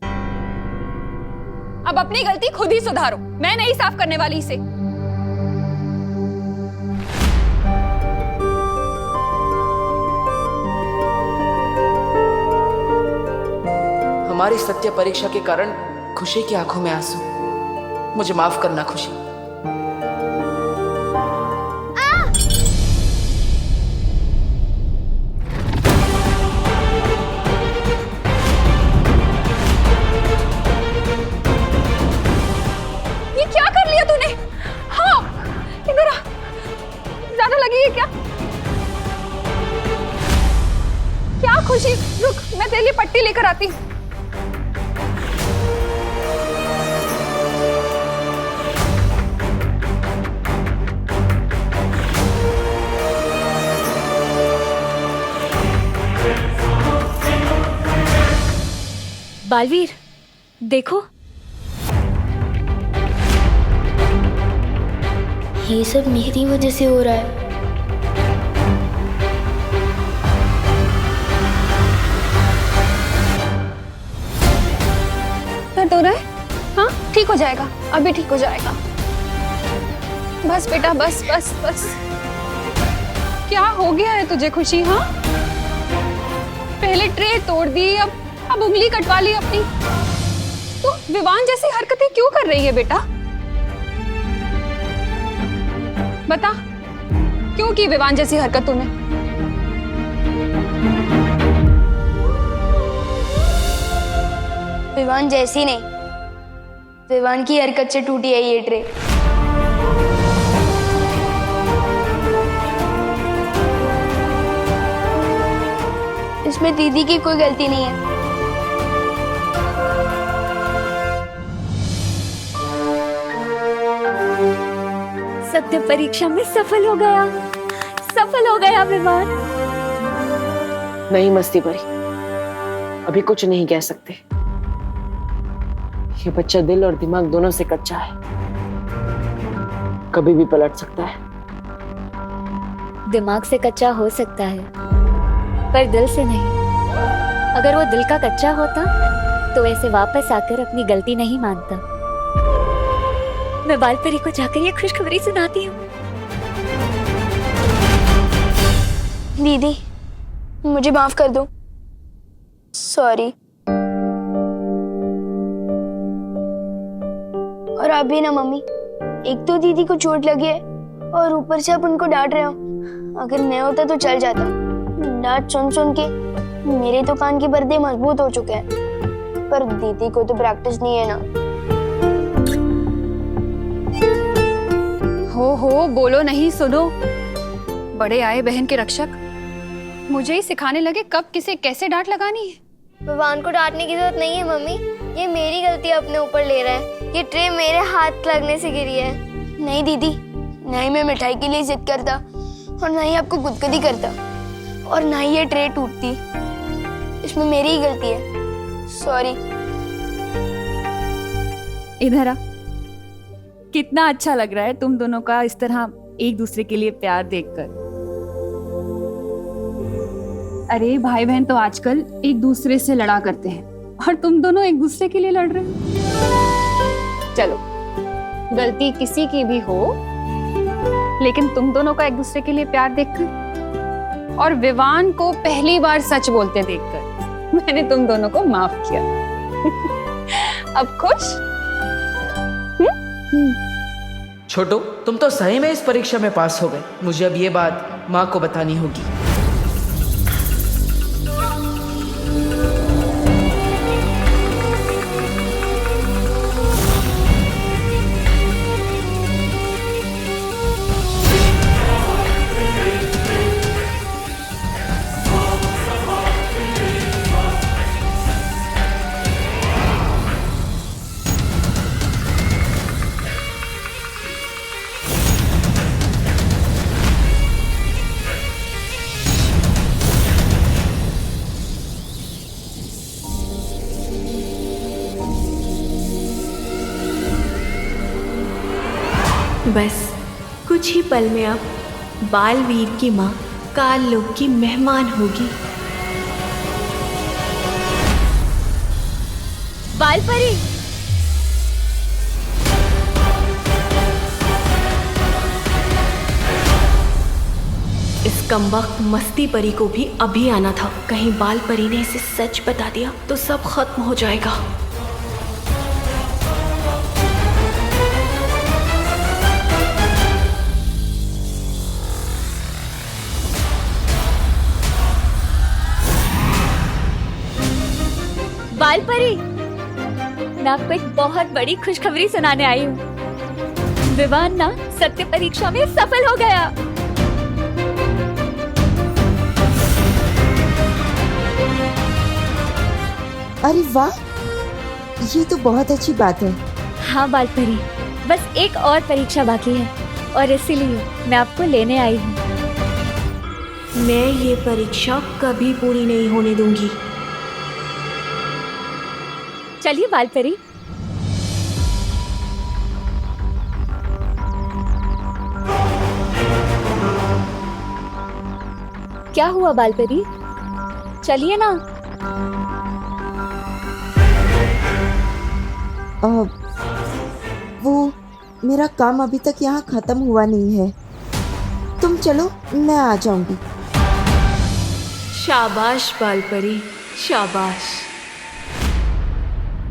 अब अपनी गलती खुद ही सुधारो, मैं नहीं साफ करने वाली इसे। हमारी सत्य परीक्षा के कारण खुशी की आंखों में आंसू। मुझे माफ करना खुशी। ये क्या कर लिया तूने? हाँ, इधर आ। ज्यादा लगी है क्या? क्या खुशी, रुक, मैं तेरे लिए पट्टी लेकर आती हूँ। बालवीर, देखो, ये सब मेरी वजह से हो रहा है। दर्द हो रहा है? हाँ, ठीक हो जाएगा, अभी ठीक हो जाएगा। बस बेटा, बस बस बस। क्या हो गया है तुझे खुशी? हाँ, पहले ट्रे तोड़ दी, अब उंगली कटवा ली अपनी। तो विवान जैसी हरकतें क्यों कर रही है बेटा? बता, क्यों की विवान जैसी हरकत तूने? विवान जैसी नहीं, विवान की हरकत से टूटी है ये ट्रे। इसमें दीदी की कोई गलती नहीं है। सत्य परीक्षा में सफल हो गया, सफल हो गया विमान। नहीं मस्ती परी, अभी कुछ नहीं कह सकते। ये बच्चा दिल और दिमाग दोनों से कच्चा है, कभी भी पलट सकता है। दिमाग से कच्चा हो सकता है, पर दिल से नहीं। अगर वो दिल का कच्चा होता तो ऐसे वापस आकर अपनी गलती नहीं मानता। मैं बालपरी को जाकर ये खुशखबरी सुनाती हूँ। दीदी, मुझे माफ कर दो, सॉरी। और आप भी ना मम्मी, एक तो दीदी को चोट लगी है और ऊपर से आप उनको डांट रहे हो। अगर मैं होता तो चल जाता। डांट सुन सुन के मेरे तो कान के पर्दे मजबूत हो चुके हैं, पर दीदी को तो प्रैक्टिस नहीं है ना। हो बोलो नहीं, सुनो। बड़े आए बहन के रक्षक, मुझे ही सिखाने लगे कब किसे कैसे डांट लगानी है। विवान को डांटने की जरूरत नहीं है मम्मी, ये मेरी गलती अपने ऊपर ले रहा है। ये ट्रे मेरे हाथ लगने से गिरी है। नहीं दीदी, ना ही मैं मिठाई के लिए जिद करता और ना ही आपको गुदगुदी करता और ना ही ये ट्रे टूटती। इसमें मेरी ही गलती है, सॉरी। इधर आ। कितना अच्छा लग रहा है तुम दोनों का इस तरह एक दूसरे के लिए प्यार देखकर। अरे भाई बहन तो आजकल एक दूसरे से लड़ा करते हैं और तुम दोनों एक दूसरे के लिए लड़ रहे हो। चलो, गलती किसी की भी हो, लेकिन तुम दोनों का एक दूसरे के लिए प्यार देखकर और विवान को पहली बार सच बोलते देखकर मैंने तुम दोनों को माफ किया। अब खुश? छोटू, तुम तो सही में इस परीक्षा में पास हो गए। मुझे अब ये बात माँ को बतानी होगी। बस कुछ ही पल में अब बालवीर की माँ काल लोक की मेहमान होगी। बालपरी, इस कमबख्त मस्ती परी को भी अभी आना था। कहीं बाल परी ने इसे सच बता दिया तो सब खत्म हो जाएगा। बालपरी, मैं आपको एक बहुत बड़ी खुशखबरी सुनाने आई हूँ। विवान ना सत्य परीक्षा में सफल हो गया। अरे वाह, ये तो बहुत अच्छी बात है। हाँ बालपरी, बस एक और परीक्षा बाकी है और इसीलिए मैं आपको लेने आई हूँ। मैं ये परीक्षा कभी पूरी नहीं होने दूंगी। चलिए बालपरी। क्या हुआ बालपरी? चलिए ना। वो मेरा काम अभी तक यहाँ खत्म हुआ नहीं है। तुम चलो, मैं आ जाऊंगी। शाबाश बालपरी, शाबाश।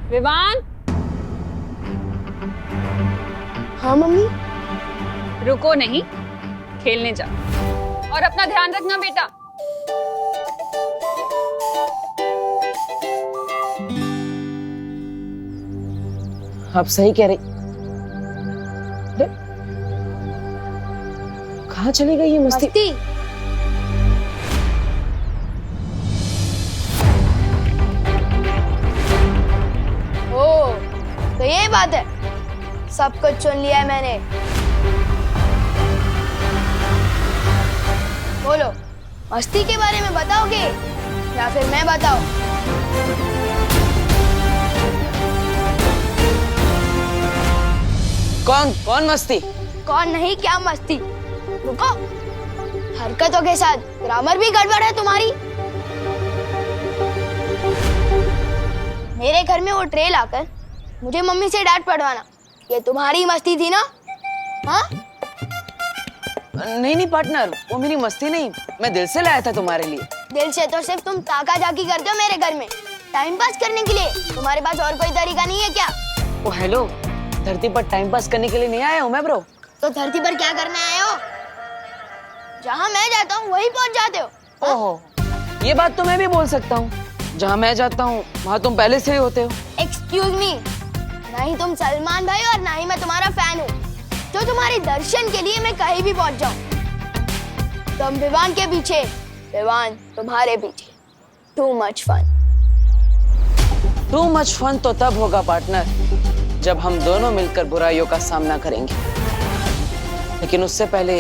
विवान। हाँ मम्मी। रुको नहीं, खेलने जा और अपना ध्यान रखना बेटा। आप सही कह रही। अरे, कहाँ चली गई ये मस्ती? ओ, तो ये बात है, सब कुछ सुन लिया है मैंने। बोलो, मस्ती के बारे में बताओगे या फिर मैं बताऊं? कौन मस्ती? कौन नहीं, क्या मस्ती। रुको, हरकतों के साथ ग्रामर भी गड़बड़ है तुम्हारी। मेरे घर में वो ट्रे लाकर मुझे मम्मी से डांट पड़वाना, ये तुम्हारी मस्ती थी ना? हाँ? नहीं पार्टनर, वो मेरी मस्ती नहीं, मैं दिल से लाया था तुम्हारे लिए। दिल से तो सिर्फ तुम ताका जाकी करते हो मेरे घर में, टाइम पास करने के लिए। तुम्हारे पास और कोई तरीका नहीं है क्या? ओ हेलो, धरती पर टाइम पास करने के लिए नहीं आया हूँ मैं ब्रो। तो धरती पर क्या करने आए हो? जहाँ मैं जाता हूँ वहीं पहुँच जाते हो। ओहो, ये बात तो मैं भी बोल सकता हूँ। जहाँ मैं जाता हूँ वहाँ तुम पहले से ही होते हो। एक्सक्यूज मी, ना ही तुम सलमान भाई और ना ही मैं तुम्हारा फैन हूँ जो तुम्हारे दर्शन के लिए मैं कहीं भी पहुँच जाऊँ। तुम विवान के पीछे, विवान तुम्हारे पीछे। Too much fun. Too much fun तो तब होगा पार्टनर जब हम दोनों मिलकर बुराइयों का सामना करेंगे। लेकिन उससे पहले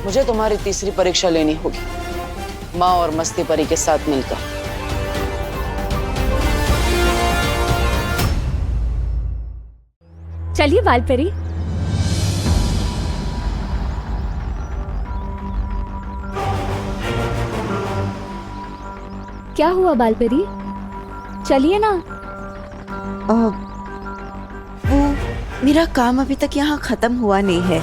मुझे तुम्हारी तीसरी परीक्षा लेनी होगी, माँ और मस्ती परी के साथ मिलकर। चलिए बालपरी। क्या हुआ बालपरी? चलिए ना। वो मेरा काम अभी तक यहाँ खत्म हुआ नहीं है।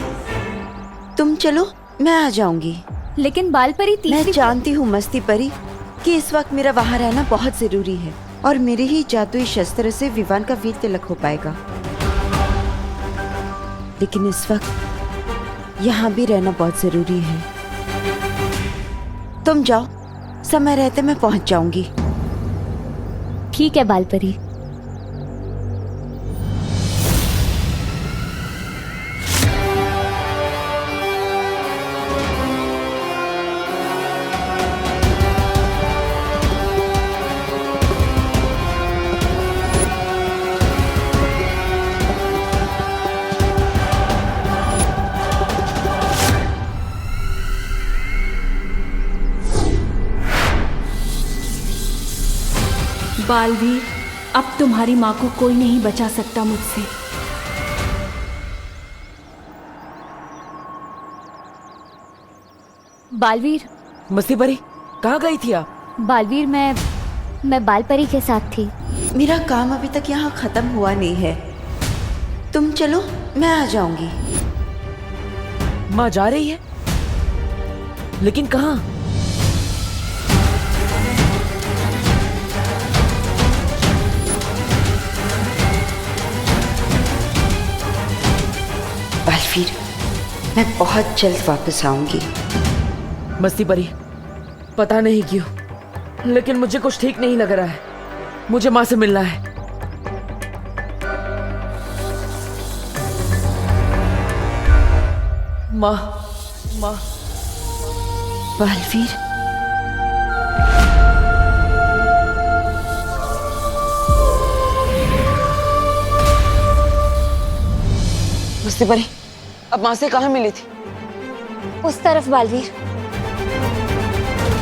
तुम चलो, मैं आ जाऊंगी। लेकिन बालपरी मैं जानती हूँ मस्ती परी कि इस वक्त मेरा वहाँ रहना बहुत जरूरी है और मेरे ही जादुई शस्त्र से विवान का वीर तिलक हो पाएगा। लेकिन इस वक्त यहाँ भी रहना बहुत जरूरी है। तुम जाओ, समय रहते मैं पहुँच जाऊंगी। ठीक है बालपरी। बालवीर, अब तुम्हारी माँ को कोई नहीं बचा सकता मुझसे। बालवीर, मस्ती भरी कहाँ गई थी आप? बालवीर, मैं बाल परी के साथ थी। मेरा काम अभी तक यहाँ खत्म हुआ नहीं है। तुम चलो, मैं आ जाऊंगी। माँ जा रही है, लेकिन कहाँ? बालवीर, मैं बहुत जल्द वापस आऊंगी। मस्ती भरी, पता नहीं क्यों, लेकिन मुझे कुछ ठीक नहीं लग रहा है। मुझे माँ से मिलना है। माँ, माँ। बालवीर, मस्ती भरी, अब माँ से कहाँ मिली थी? उस तरफ बालवीर।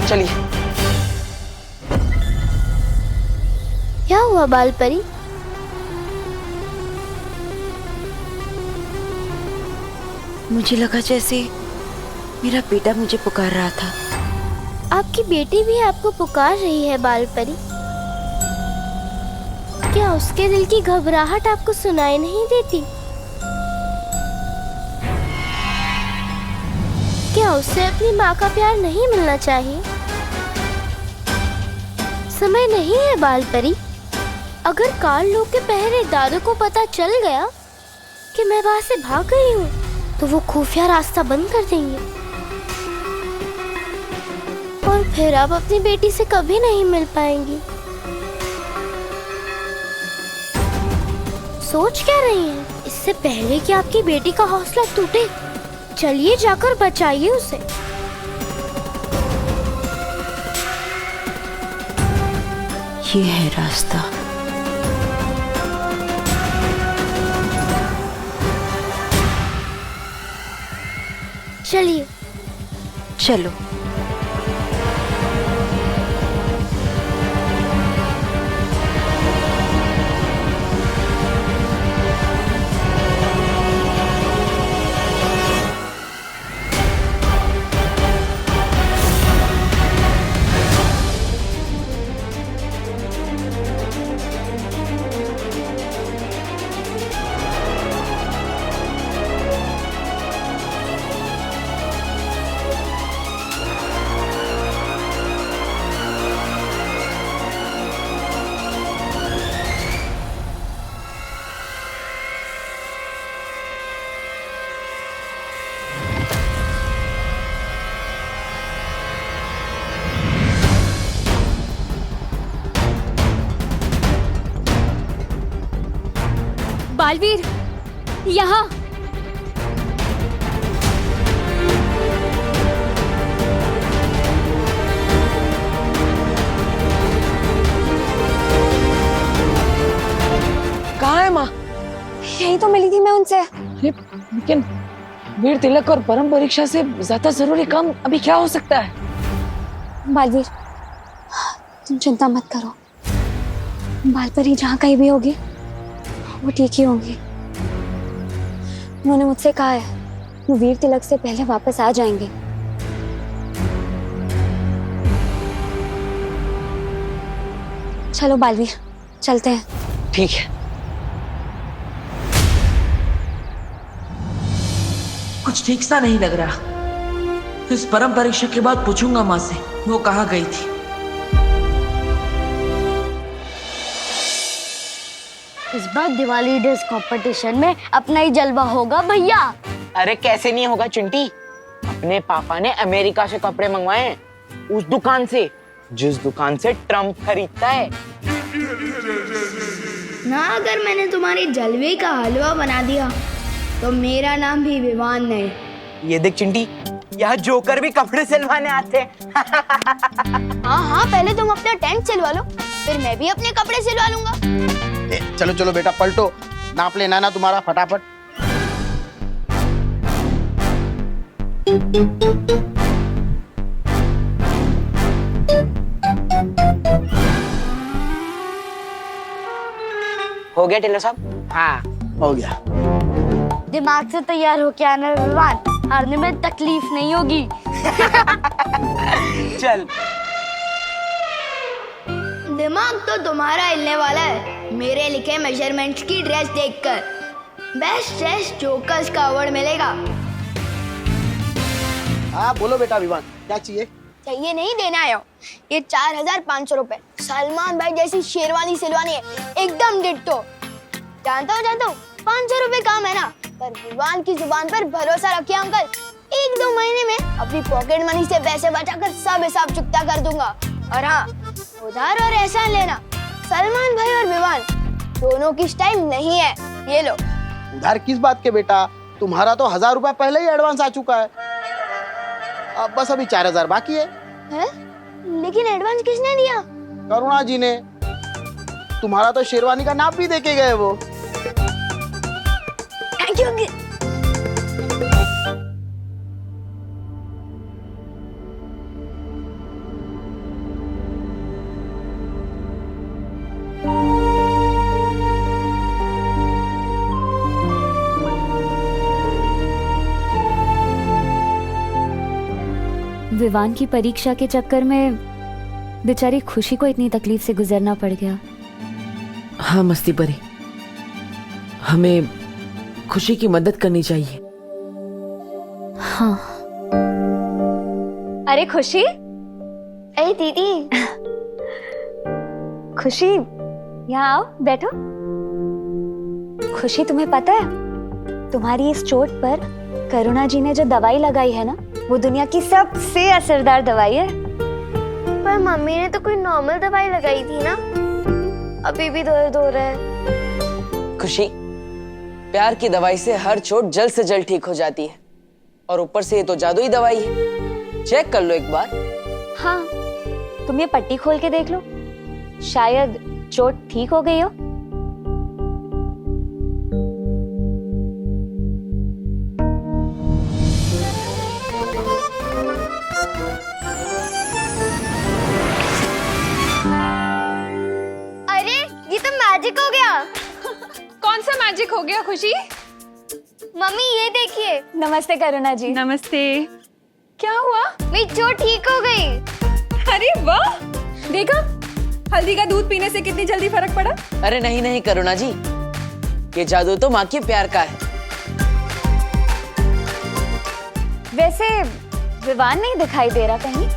चलिए। क्या हुआ बाल परी? मुझे लगा जैसे मेरा बेटा मुझे पुकार रहा था। आपकी बेटी भी आपको पुकार रही है बाल परी। क्या उसके दिल की घबराहट आपको सुनाई नहीं देती? क्या उसे अपनी माँ का प्यार नहीं मिलना चाहिए? समय नहीं है बाल परी। अगर काल लोग के पहरेदारों को पता चल गया कि मैं वहां से भाग गई हूँ, तो वो खुफिया रास्ता बंद कर देंगे और फिर आप अपनी बेटी से कभी नहीं मिल पाएंगी। सोच क्या रही हैं? इससे पहले कि आपकी बेटी का हौसला टूटे, चलिए जाकर बचाइए उसे। ये है रास्ता। चलिए। चलो। बालवीर, यहाँ। कहाँ है माँ? यही तो मिली थी मैं उनसे। लेकिन वीर तिलक और परम परीक्षा से ज्यादा जरूरी काम अभी क्या हो सकता है? बालवीर, तुम चिंता मत करो। बाल परी जहाँ कहीं भी होगी वो ठीक ही होंगी। उन्होंने मुझसे कहा है वो वीर तिलक से पहले वापस आ जाएंगे। चलो बालवीर, चलते हैं। ठीक है। कुछ ठीक सा नहीं लग रहा। इस परम परीक्षा के बाद पूछूंगा माँ से वो कहाँ गई थी। इस बार दिवाली ड्रेस कंपटीशन में अपना ही जलवा होगा भैया। अरे कैसे नहीं होगा चिंटी, अपने पापा ने अमेरिका से कपड़े मंगवाए हैं, उस दुकान से जिस दुकान से ट्रम्प खरीदता है ना। अगर मैंने तुम्हारे जलवे का हलवा बना दिया तो मेरा नाम भी विवान नहीं। ये देख चिंटी, यहाँ जोकर भी कपड़े सिलवाने आते हैं। हाँ हाँ, पहले तुम अपना टेंट सिलवा लो, फिर मैं भी अपने कपड़े सिलवा लूंगा। चलो चलो बेटा, पलटो, नाप लेना ना तुम्हारा फटाफट। हो गया टेलर साहब? हाँ हो गया। दिमाग से तैयार होके आना विवान, हारने में तकलीफ नहीं होगी। चल। दिमाग तो तुम्हारा हिलने वाला है मेरे लिखे मेजरमेंट्स की ड्रेस देखकर। बेस्ट ड्रेस जोकर्स का अवार्ड मिलेगा। हाँ बोलो बेटा विवान, क्या चाहिए? चाहिए नहीं, देना आया हूँ। ये 4500 रुपए। सलमान भाई जैसी शेरवानी सिलवानी है, एकदम डिट्टो। जानता हूँ 500 रुपए काम है ना, पर विवान की जुबान पर भरोसा रखिए अंकल। 1-2 महीने में अपनी पॉकेट मनी से पैसे बचाकर सब हिसाब चुकता कर दूंगा। और हाँ, उधार और एहसान लेना सलमान भाई और विवान दोनों की स्टाइल नहीं है। ये लो। उधार किस बात के बेटा, तुम्हारा तो 1000 रुपया पहले ही एडवांस आ चुका है। अब बस अभी 4000 बाकी है। लेकिन एडवांस किसने दिया? करुणा जी ने। तुम्हारा तो शेरवानी का नाप भी देके गए वो। Thank you. विवान की परीक्षा के चक्कर में बेचारी खुशी को इतनी तकलीफ से गुजरना पड़ गया। हाँ मस्ती परी, हमें खुशी की मदद करनी चाहिए। हाँ। अरे खुशी, अरे दीदी। खुशी यहाँ आओ, बैठो। खुशी, तुम्हें पता है तुम्हारी इस चोट पर करुणा जी ने जो दवाई लगाई है ना, वो दुनिया की सबसे असरदार दवाई है। पर मम्मी ने तो कोई नॉर्मल दवाई लगाई थी ना, अभी भी दर्द हो रहा है। खुशी, प्यार की दवाई से हर चोट जल्द से जल्द ठीक हो जाती है, और ऊपर से ये तो जादुई दवाई है। चेक कर लो एक बार। हाँ, तुम ये पट्टी खोल के देख लो, शायद चोट ठीक हो गई हो। मैजिक हो गया। कौन सा मैजिक हो गया खुशी? मम्मी ये देखिए। नमस्ते करुणा जी। नमस्ते। क्या हुआ? मेरी चोट ठीक हो गई। अरे वाह, देखा हल्दी का दूध पीने से कितनी जल्दी फर्क पड़ा। अरे नहीं नहीं करुणा जी, ये जादू तो माँ के प्यार का है। वैसे विवान नहीं दिखाई दे रहा कहीं।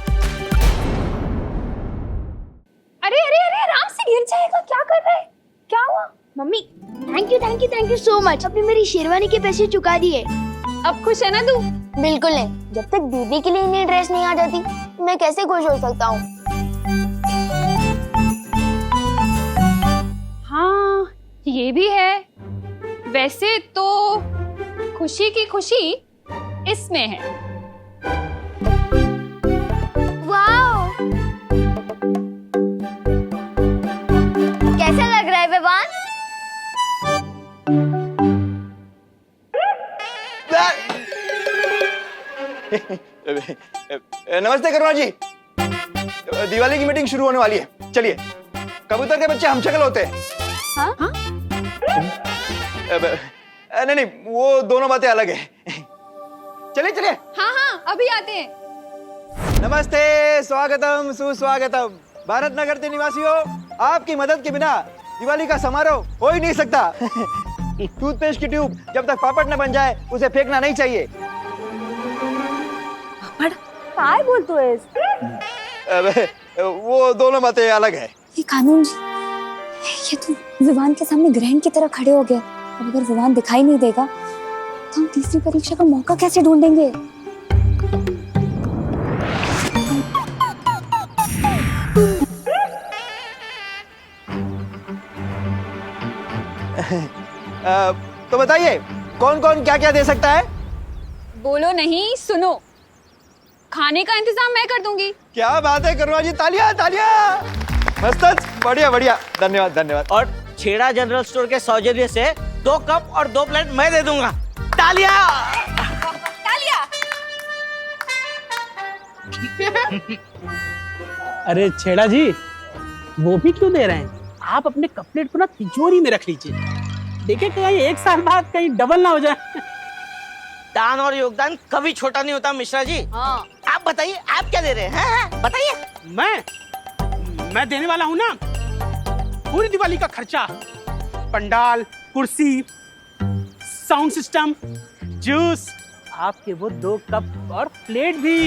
अरे अरे अरे, आराम से गिर जाएगा, क्या कर रहा है? क्या हुआ? Mummy thank you so much. आपने मेरी शेरवानी के पैसे चुका दिए। अब खुश है ना तू? बिल्कुल नहीं, जब तक दीदी के लिए नई ड्रेस नहीं आ जाती मैं कैसे खुश हो सकता हूँ। हाँ ये भी है। वैसे तो खुशी की खुशी इसमें है। वाओ, कैसा लग रहा है विवान? नमस्ते करुणा जी, दिवाली की मीटिंग शुरू होने वाली है, चलिए। कबूतर के बच्चे हम शक्ल होते हैं। हाँ? हाँ? नहीं, वो दोनों बातें अलग है। चलिए चलिए। हाँ हाँ, अभी आते हैं। नमस्ते, स्वागतम सुस्वागतम। भारत नगर के निवासियों, आपकी मदद के बिना दिवाली का समारोह हो ही नहीं सकता। टूथपेस्ट की ट्यूब जब तक पापड़ न बन जाए उसे फेंकना नहीं चाहिए। काय बोलतो आहेस? वो दोनों बातें अलग है। ये कानून जी, ये तो विवान के सामने ग्रहण की तरह खड़े हो गए। अब अगर विवान दिखाई नहीं देगा तो हम तीसरी परीक्षा का मौका कैसे ढूंढेंगे? तो बताइए कौन कौन क्या क्या दे सकता है? बोलो नहीं, सुनो। खाने का इंतजाम मैं कर दूंगी। क्या बात है करुणा जी, तालियां तालियां। मस्त, बढ़िया बढ़िया, धन्यवाद धन्यवाद। और छेड़ा जनरल स्टोर के सौजन्य से 2 कप और 2 प्लेट मैं दे दूंगा। तालियां तालियां। अरे छेड़ा जी, वो भी क्यों दे रहे हैं? आप अपने कपलेट को ना तिजोरी में रख लीजिए, देखिए कहीं 1 साल बाद कहीं डबल ना हो जाए। दान और योगदान कभी छोटा नहीं होता मिश्रा जी। हाँ। आप आप बताइए, आप क्या दे रहे हैं? हैं? बताइए। मैं देने वाला हूँ ना पूरी दिवाली का खर्चा, पंडाल, कुर्सी, साउंड सिस्टम, जूस, आपके वो 2 कप और प्लेट भी।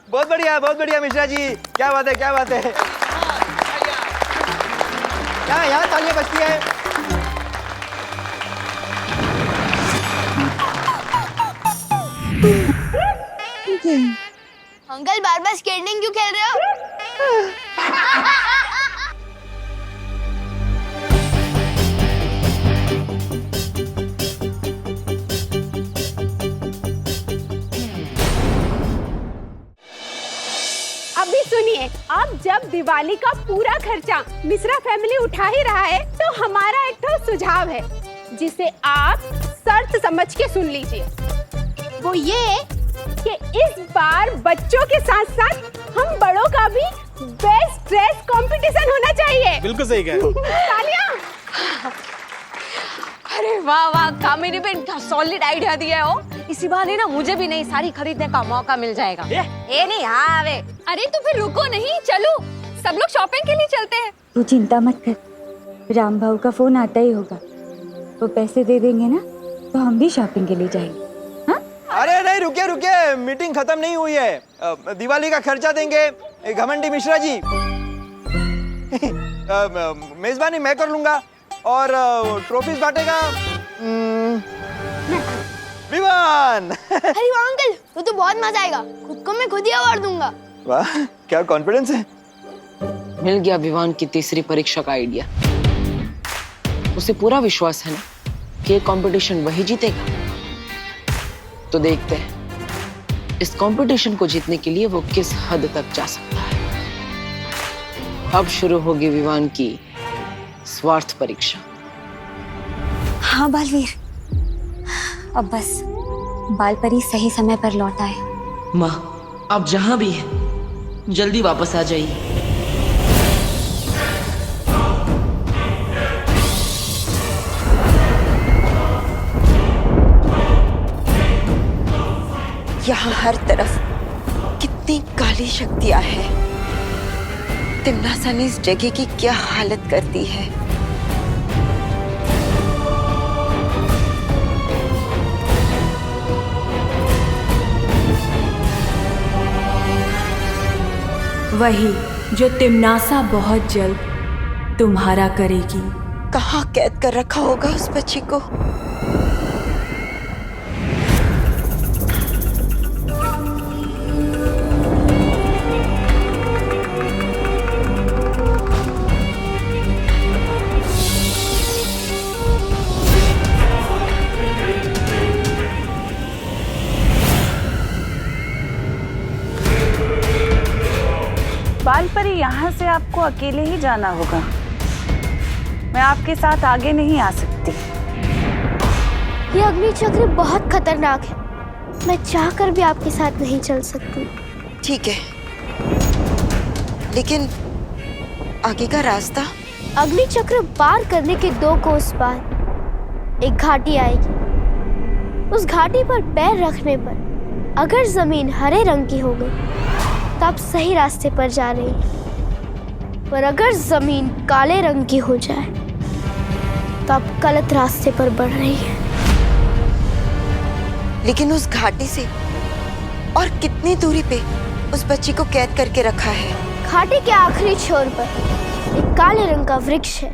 बहुत बढ़िया मिश्रा जी, क्या बात है, क्या बात है। क्या यहाँ तालियां बजती है। अंकल बार बार स्केटिंग क्यों खेल रहे हो? अभी सुनिए, अब जब दिवाली का पूरा खर्चा मिश्रा फैमिली उठा ही रहा है, तो हमारा एक तो सुझाव है जिसे आप शर्त समझ के सुन लीजिए। वो ये कि इस बार बच्चों के साथ साथ हम बड़ों का भी बेस्ट ड्रेस कंपटीशन होना चाहिए। बिल्कुल सही कह रहे हो। तालियां। अरे वाह वाह कामिनी बेन, सॉलिड आइडिया दिया हो। इसी बहाने ना मुझे भी नई साड़ी खरीदने का मौका मिल जाएगा। ये नहीं, हाँ वे। अरे तो फिर रुको नहीं, चलो सब लोग शॉपिंग के लिए चलते हैं। तू चिंता मत कर, राम भाऊ का फोन आता ही होगा। वो पैसे दे देंगे ना तो हम भी शॉपिंग के लिए जाएंगे। अरे नहीं, रुकिए, मीटिंग खत्म नहीं हुई है। दिवाली का खर्चा देंगे घमंडी मिश्रा जी। मेजबानी मैं कर लूंगा और ट्रॉफीज बांटेगा विवान। अरे वाह अंकल, वो तो बहुत मजा आएगा। खुद को मैं खुद ही अवार्ड दूंगा। वाह, क्या कॉन्फिडेंस है। मिल गया विवान की तीसरी परीक्षा का आइडिया। उसे पूरा विश्वास है ना कि ये कंपटीशन वही जीतेगा। तो देखते हैं इस कंपटीशन को जीतने के लिए वो किस हद तक जा सकता है। अब शुरू होगी विवान की स्वार्थ परीक्षा। हाँ बालवीर, अब बस बालपरी सही समय पर लौट आए। माँ, आप जहां भी हैं जल्दी वापस आ जाइए। यहाँ हर तरफ कितनी काली शक्तियां हैं। तिम्नासा ने इस जगह की क्या हालत कर दी है। वही जो तिम्नासा बहुत जल्द तुम्हारा करेगी। कहाँ कैद कर रखा होगा उस बच्ची को। बालपरी, यहाँ से आपको अकेले ही जाना होगा। मैं आपके साथ आगे नहीं आ सकती। ये अग्नि चक्र बहुत खतरनाक है। मैं चाहकर भी आपके साथ नहीं चल सकती। ठीक है, लेकिन आगे का रास्ता? अग्नि चक्र पार करने के 2 कोस बाद एक घाटी आएगी। उस घाटी पर पैर रखने पर अगर जमीन हरे रंग की हो गई तो आप सही रास्ते पर जा रही हैं, पर अगर जमीन काले रंग की हो जाए तो आप गलत रास्ते पर बढ़ रही हैं। लेकिन उस घाटी से और कितनी दूरी पे उस बच्ची को कैद करके रखा है? घाटी के आखिरी छोर पर एक काले रंग का वृक्ष है।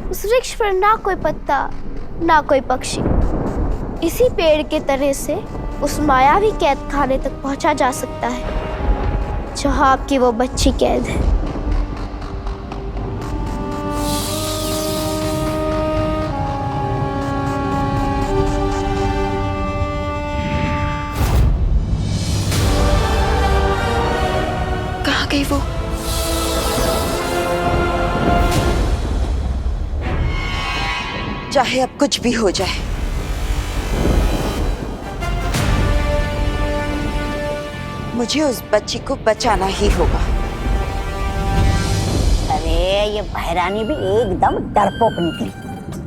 उस वृक्ष पर ना कोई पत्ता, ना कोई पक्षी। इसी पेड़ के तने से उस मायावी कैद खाने तक पहुंचा जा सकता है जहां आपकी वो बच्ची कैद है। कहाँ गई वो? चाहे अब कुछ भी हो जाए, मुझे उस बच्ची को बचाना ही होगा। अरे ये बहरानी भी एकदम डरपोक निकली।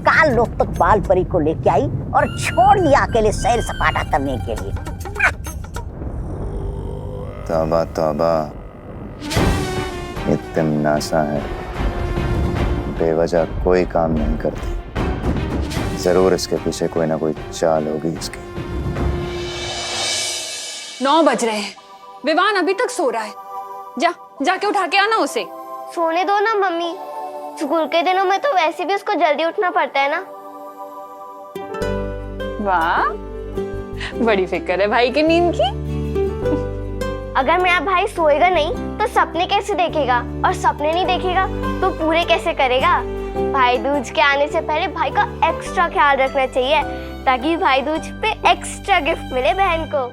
काल लोग तक बालपरी को लेके आई और छोड़ दिया अकेले सैर सपाटा करने के लिए। तौबा तौबा, ये तिमनासा है, बेवजह कोई काम नहीं करती। जरूर इसके पीछे कोई ना कोई चाल होगी इसकी। 9 बज रहे हैं, विवान अभी तक सो रहा है। जाके उठा के आना उसे। सोने दो ना मम्मी, स्कूल के दिनों में तो वैसे भी उसको जल्दी उठना पड़ता है ना। वाह, बड़ी फिक्र है भाई की नींद की। अगर मेरा भाई सोएगा नहीं तो सपने कैसे देखेगा, और सपने नहीं देखेगा तो पूरे कैसे करेगा। भाई दूज के आने से पहले भाई का एक्स्ट्रा ख्याल रखना चाहिए, ताकि भाई दूज पे एक्स्ट्रा गिफ्ट मिले बहन को।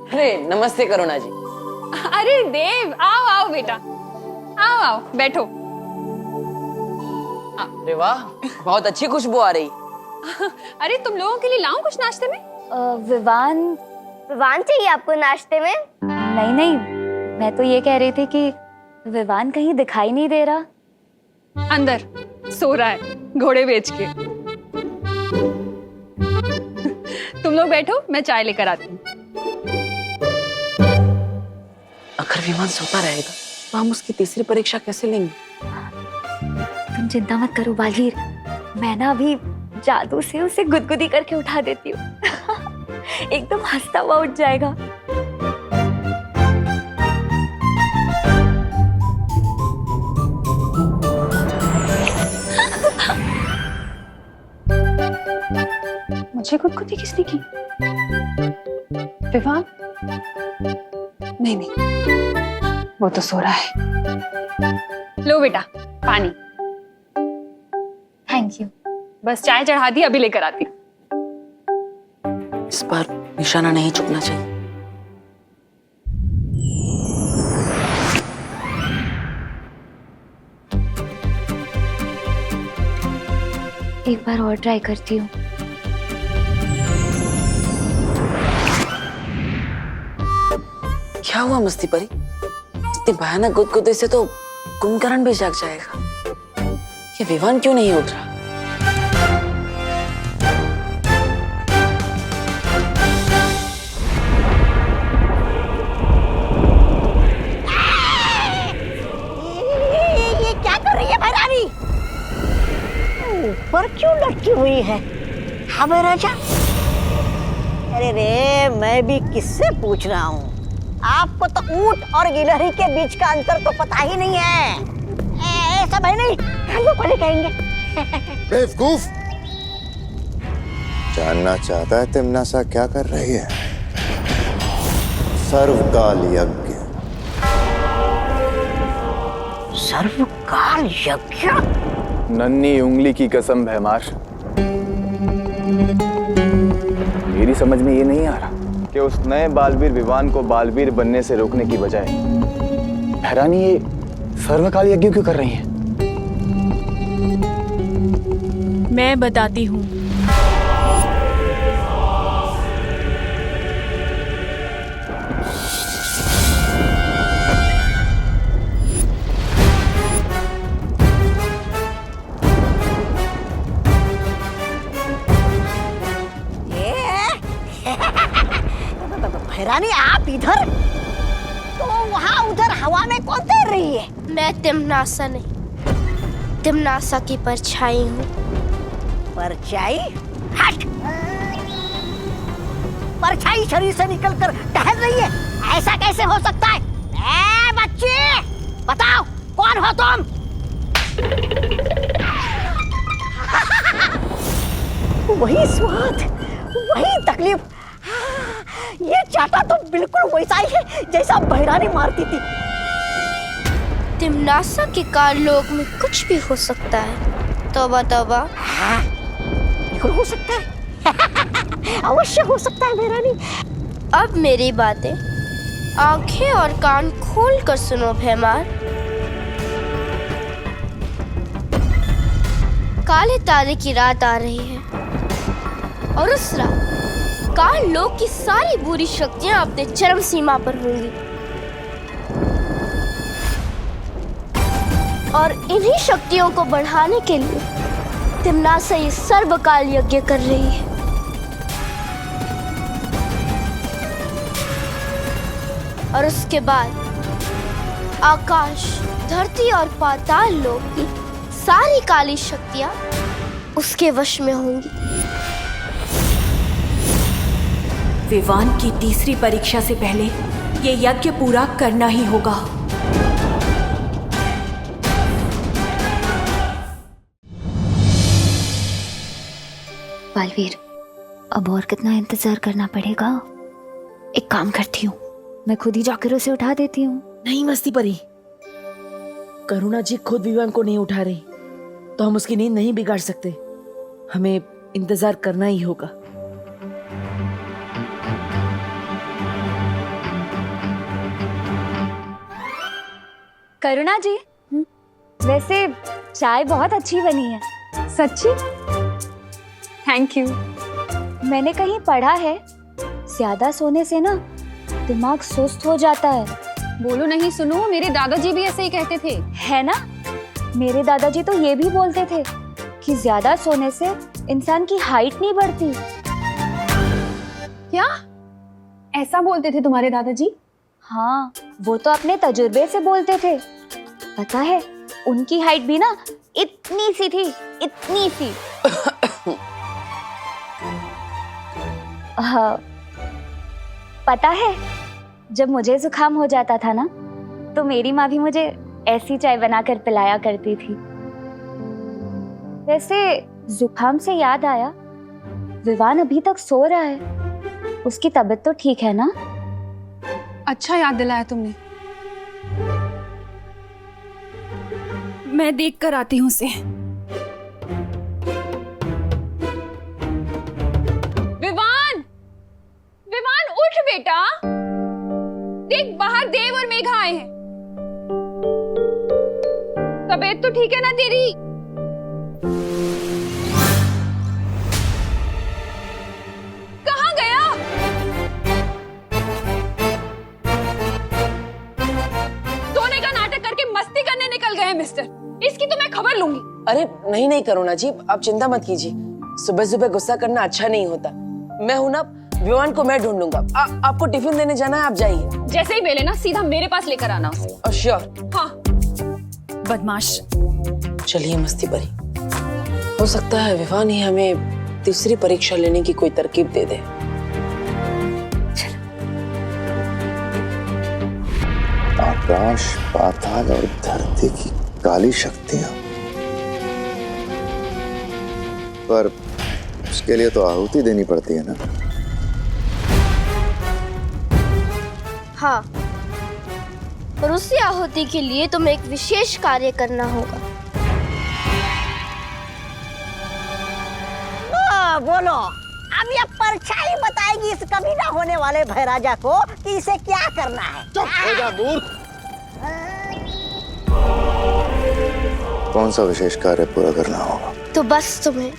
अरे नमस्ते करुणा जी। अरे देव, आओ आओ बेटा, आओ बैठो। अरे वाह, बहुत अच्छी खुशबू आ रही। अरे तुम लोगों के लिए लाऊं कुछ नाश्ते में? विवान चाहिए आपको नाश्ते में? नहीं, मैं तो ये कह रही थी कि विवान कहीं दिखाई नहीं दे रहा। अंदर सो रहा है घोड़े बेच के। तुम लोग बैठो, मैं चाय लेकर आती हूँ। अगर विमान सोता रहेगा तो हम उसकी तीसरी परीक्षा कैसे लेंगे? तुम चिंता मत करो बालवीर, मैं ना अभी जादू से उसे गुदगुदी करके उठा देती हूँ। एकदम हंसता हुआ उठ जाएगा। मुझे गुदगुदी किसने की? विवान? नहीं, वो तो सो रहा है। लो बेटा पानी। Thank you. बस चाय चढ़ा दी, अभी लेकर आती। इस बार निशाना नहीं चुकना चाहिए। एक बार और ट्राई करती हूँ। क्या हुआ मस्ती परी? इतनी भयानक गुदगुदी से तो कुंभकर्ण भी जाग जाएगा। ये विवान क्यों नहीं उठ रहा? ये क्या कर रही है महारानी? ऊपर क्यों लटकी हुई है? हाँ महाराजा। अरे रे, मैं भी किससे पूछ रहा हूँ? आपको तो ऊंट और गिलहरी के बीच का अंतर तो पता ही नहीं है। ऐसा भाई नहीं, हम लोग पहले कहेंगे। बेवकूफ! जानना चाहता है तिमनासा क्या कर रही है? सर्वकाल यज्ञ। सर्वकाल यज्ञ? नन्ही उंगली की कसम भैमार, मेरी समझ में ये नहीं आ रहा कि उस नए बालवीर विवान को बालवीर बनने से रोकने की बजाय भैरानी ये सर्वकाल यज्ञ क्यों कर रही हैं? मैं बताती हूँ। भैरानी आप इधर, तो वहाँ उधर हवा में कौन तैर रही है? मैं तिमनासा नहीं, तिमनासा की परछाई हूँ। परछाई? हट! परछाई शरीर से निकलकर टहल रही है, ऐसा कैसे हो सकता है? ए बच्चे, बताओ कौन हो तुम? वही स्वाद, वही तकलीफ। ये चाटा तो बिल्कुल वैसा ही है जैसा भैरानी मारती थी। तिमनासा के काललोक में कुछ भी हो सकता है। तौबा तौबा। हाँ, बिल्कुल हो सकता है। अवश्य हो सकता है भैरानी। अब मेरी बातें आंखें और कान खोल कर सुनो भैमार। काले तारे की रात आ रही है, और उस रात काल लोक की सारी बुरी शक्तियां अपने चरम सीमा पर होंगी, और इन्हीं शक्तियों को बढ़ाने के लिए तिमनासा ये सर्वकाल यज्ञ कर रही है। और उसके बाद आकाश, धरती और पाताल लोक की सारी काली शक्तियां उसके वश में होंगी। विवान की तीसरी परीक्षा से पहले ये यज्ञ पूरा करना ही होगा। बालवीर, अब और कितना इंतजार करना पड़ेगा? एक काम करती हूँ, मैं खुद ही जाकर उसे उठा देती हूँ। नहीं मस्ती परी, करुणा जी खुद विवान को नहीं उठा रही तो हम उसकी नींद नहीं बिगाड़ सकते। हमें इंतजार करना ही होगा। करुणा जी, वैसे चाय बहुत अच्छी बनी है। सच्ची? Thank you. मैंने कहीं पढ़ा है ज्यादा सोने से ना दिमाग सुस्त हो जाता है। बोलो नहीं सुनो, मेरे दादाजी भी ऐसे ही कहते थे। है ना, मेरे दादाजी तो ये भी बोलते थे कि ज्यादा सोने से इंसान की हाइट नहीं बढ़ती। क्या ऐसा बोलते थे तुम्हारे दादाजी? हाँ, वो तो अपने तजुर्बे से बोलते थे। पता है, उनकी हाइट भी ना इतनी सी थी, इतनी सी। हाँ, पता है, जब मुझे जुकाम हो जाता था ना तो मेरी माँ भी मुझे ऐसी चाय बनाकर पिलाया करती थी। वैसे जुकाम से याद आया, विवान अभी तक सो रहा है। उसकी तबीयत तो ठीक है ना? अच्छा याद दिलाया तुमने। मैं देख कर आती हूँ उसे। विवान, विवान उठ बेटा, देख बाहर देव और मेघा आए हैं। तबीयत तो ठीक है ना तेरी? कहाँ गया? सोने का नाटक करके मस्ती करने निकल गए मिस्टर। इसकी तो मैं खबर लूंगी। अरे नहीं नहीं करुणा जी, आप चिंता मत कीजिए। सुबह सुबह गुस्सा करना अच्छा नहीं होता। मैं हूं ना, विवान को मैं ढूंढ लूंगा। आपको टिफिन देने जाना है, आप जाइए। जैसे ही मिले ना सीधा मेरे पास लेकर आना उसे। श्योर। हाँ। बदमाश। चलिए मस्ती परी, हो सकता है विवान ही हमें तीसरी परीक्षा लेने की कोई तरकीब दे दे। आकाश, पाताल और धरती की काली शक्तियां, पर उसके लिए तो आहुति देनी पड़ती है ना। हाँ, और उसी आहुति के लिए तुम्हें एक विशेष कार्य करना होगा। बोलो, अब ये परछाई बताएगी इस कभी ना होने वाले भैराजा को कि इसे क्या करना है। चुप हो जा मूर्ख। कौन सा विशेष कार्य पूरा करना होगा? तो बस तुम्हें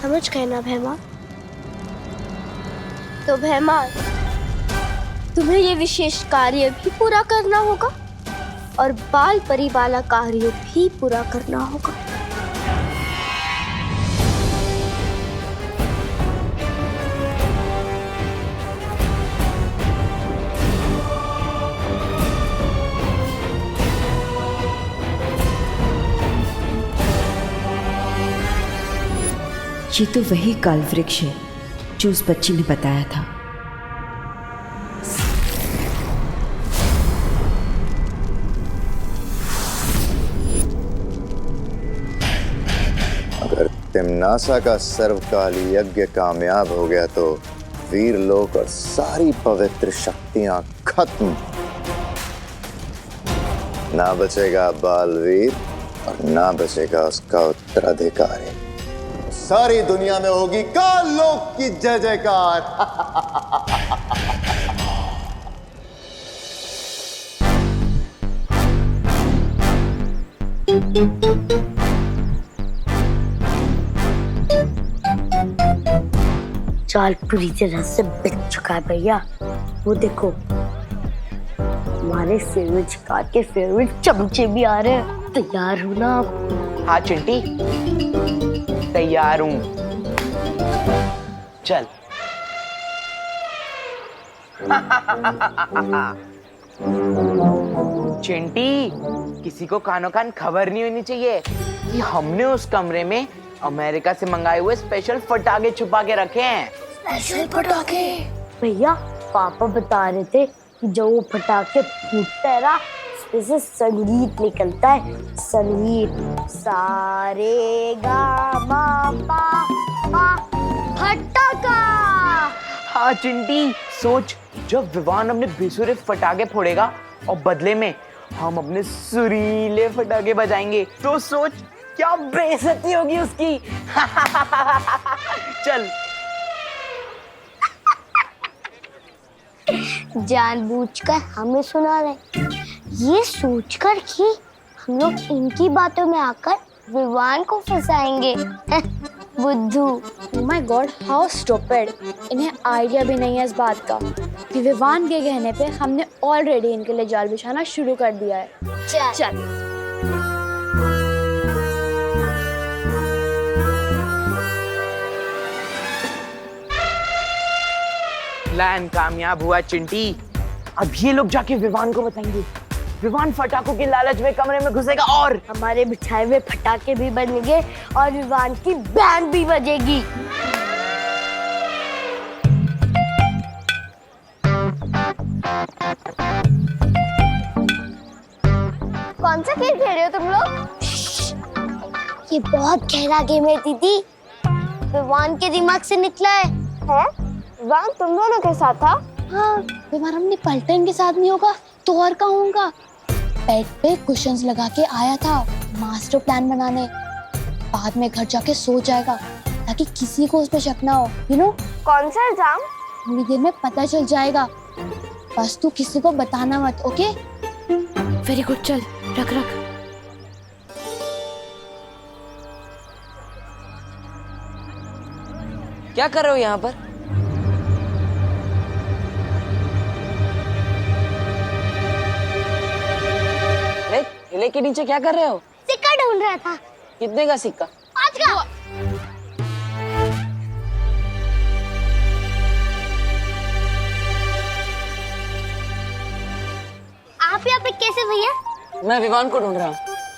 समझ गए ना भैमान? तो भैमान, तुम्हें ये विशेष कार्य भी पूरा करना होगा और बाल परी वाला कार्य भी पूरा करना होगा। ये तो वही काल वृक्ष है जो उस बच्ची ने बताया था। अगर तिम्नासा का सर्वकाली यज्ञ कामयाब हो गया तो वीरलोक और सारी पवित्र शक्तियां खत्म। ना बचेगा बालवीर और ना बचेगा उसका उत्तराधिकारी। सारी दुनिया में होगी काल लोक की जय जयकार। चाल पूरी तरह से बिक चुका है भैया। वो देखो, हमारे फेवरेट कार के फेवरेट चमचे भी आ रहे हैं। तैयार हूँ ना? हाँ चिंटी, तैयार हूँ। चल। चिंटी, किसी को कानो कान खबर नहीं होनी चाहिए कि हमने उस कमरे में अमेरिका से मंगाए हुए स्पेशल फटाके छुपा के रखे हैं। स्पेशल पटाखे? भैया, पापा बता रहे थे कि जब वो फटाके फूटते हैं ना, इससे संगीत निकलता है। संगीत। सारे गा मा पा पा फटाका। हाँ चिंटी, सोच जब विवान अपने बेसुरे फटाके फोड़ेगा और बदले में हम अपने सुरीले फटाके बजाएंगे, तो सोच क्या बेइज्जती होगी उसकी। चल। जानबूझकर हमें सुना रहे, ये सोचकर कि हम लोग इनकी बातों में आकर विवान को फंसाएंगे। बुद्धू। Oh my God, how stupid! इन्हें आइडिया भी नहीं है इस बात का कि विवान के कहने पे हमने ऑलरेडी इनके लिए जाल बिछाना शुरू कर दिया है। चल। प्लान कामयाब हुआ चिंटी। अब ये लोग जाके विवान को बताएंगे। विवान फटाकों के लालच में कमरे में घुसेगा और हमारे बिछाए हुए फटाके भी बनेंगे और विवान की बैंड भी बजेगी। कौन सा खेल खेल रहे हो तुम लोग? ये बहुत गहरा गेम है दीदी, विवान के दिमाग से निकला है। विवान तुम दोनों के साथ था? हाँ, विवान अपने पलटन के साथ नहीं होगा तो और कहाँ होगा? बेड पे कुशन्स लगा के आया था मास्टर प्लान बनाने। बाद में घर जाके सो जाएगा ताकि किसी को उस पे शक ना हो। यू नो कौन सा एग्जाम? थोड़ी देर में पता चल जाएगा, बस तू किसी को बताना मत। ओके? वेरी गुड, चल रख। क्या कर रहे हो यहाँ पर? ठेले के नीचे क्या कर रहे हो? सिक्का ढूंढ रहा था। कितने का सिक्का? 5 का। आप यहाँ पे कैसे भैया? मैं विवान को ढूंढ रहा हूँ।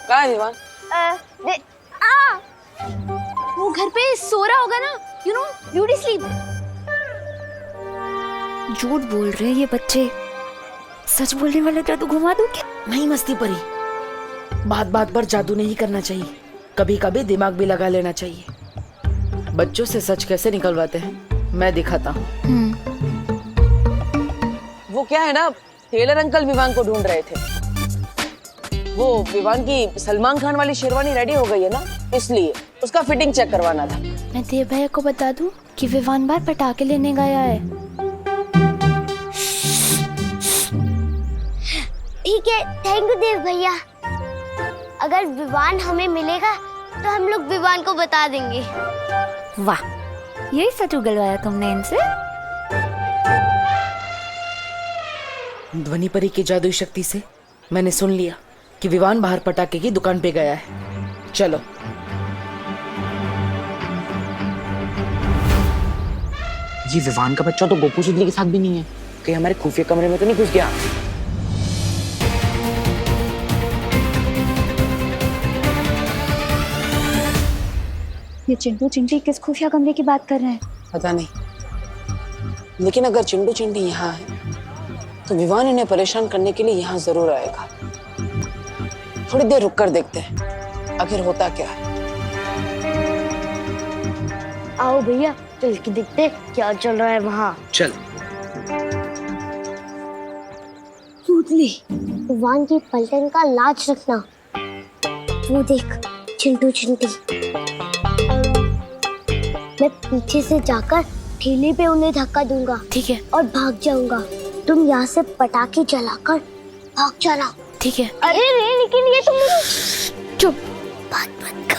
कहाँ है विवान? वो घर पे सो रहा होगा ना, यू नो, ब्यूटी स्लीप। झूठ बोल रहे हैं ये बच्चे। सच बोलने वाले जादू घुमा दूं क्या? नहीं मस्ती परी, बात पर जादू नहीं करना चाहिए, कभी कभी दिमाग भी लगा लेना चाहिए। बच्चों से सच कैसे निकलवाते हैं मैं दिखाता हूँ। वो क्या है ना, टेलर अंकल विवान को ढूंढ रहे थे। वो विवान की सलमान खान वाली शेरवानी रेडी हो गई है ना, इसलिए उसका फिटिंग चेक करवाना था। मैं देव भैया को बता दूं कि विवान बाहर पटाखे लेने गया है। ठीक है, थैंक यू देव भैया। अगर विवान हमें मिलेगा तो हम लोग विवान को बता देंगे। वाह, यही सच उगलवाया तुमने इनसे? ध्वनि परी की जादुई शक्ति से मैंने सुन लिया कि विवान बाहर पटाखे की दुकान पे गया है। चलो। ये विवान का बच्चा तो गोपू सुदली के साथ भी नहीं है, कहीं हमारे खुफिया कमरे में तो नहीं घुस गया? ये चिंटू चिंटी किस खुफिया कमरे की बात कर रहे हैं? पता नहीं, लेकिन अगर चिंटू चिंटी यहाँ है तो विवान इन्हें परेशान करने के लिए यहाँ जरूर आएगा। थोड़ी देर रुक कर देखते हैं आखिर होता क्या है। आओ भैया, चल के देखते क्या चल रहा है वहाँ। चल। सूतली, विवान की पलटन का लाज रखना। वो देख चिंटू चिंटी। मैं पीछे से जाकर ठेले पे उन्हें धक्का दूंगा। ठीक है। और भाग जाऊंगा। तुम यहाँ से पटाखे जलाकर भाग जाना। ठीक है। अरे रे, लेकिन ये तुम चुप, बात मत कर।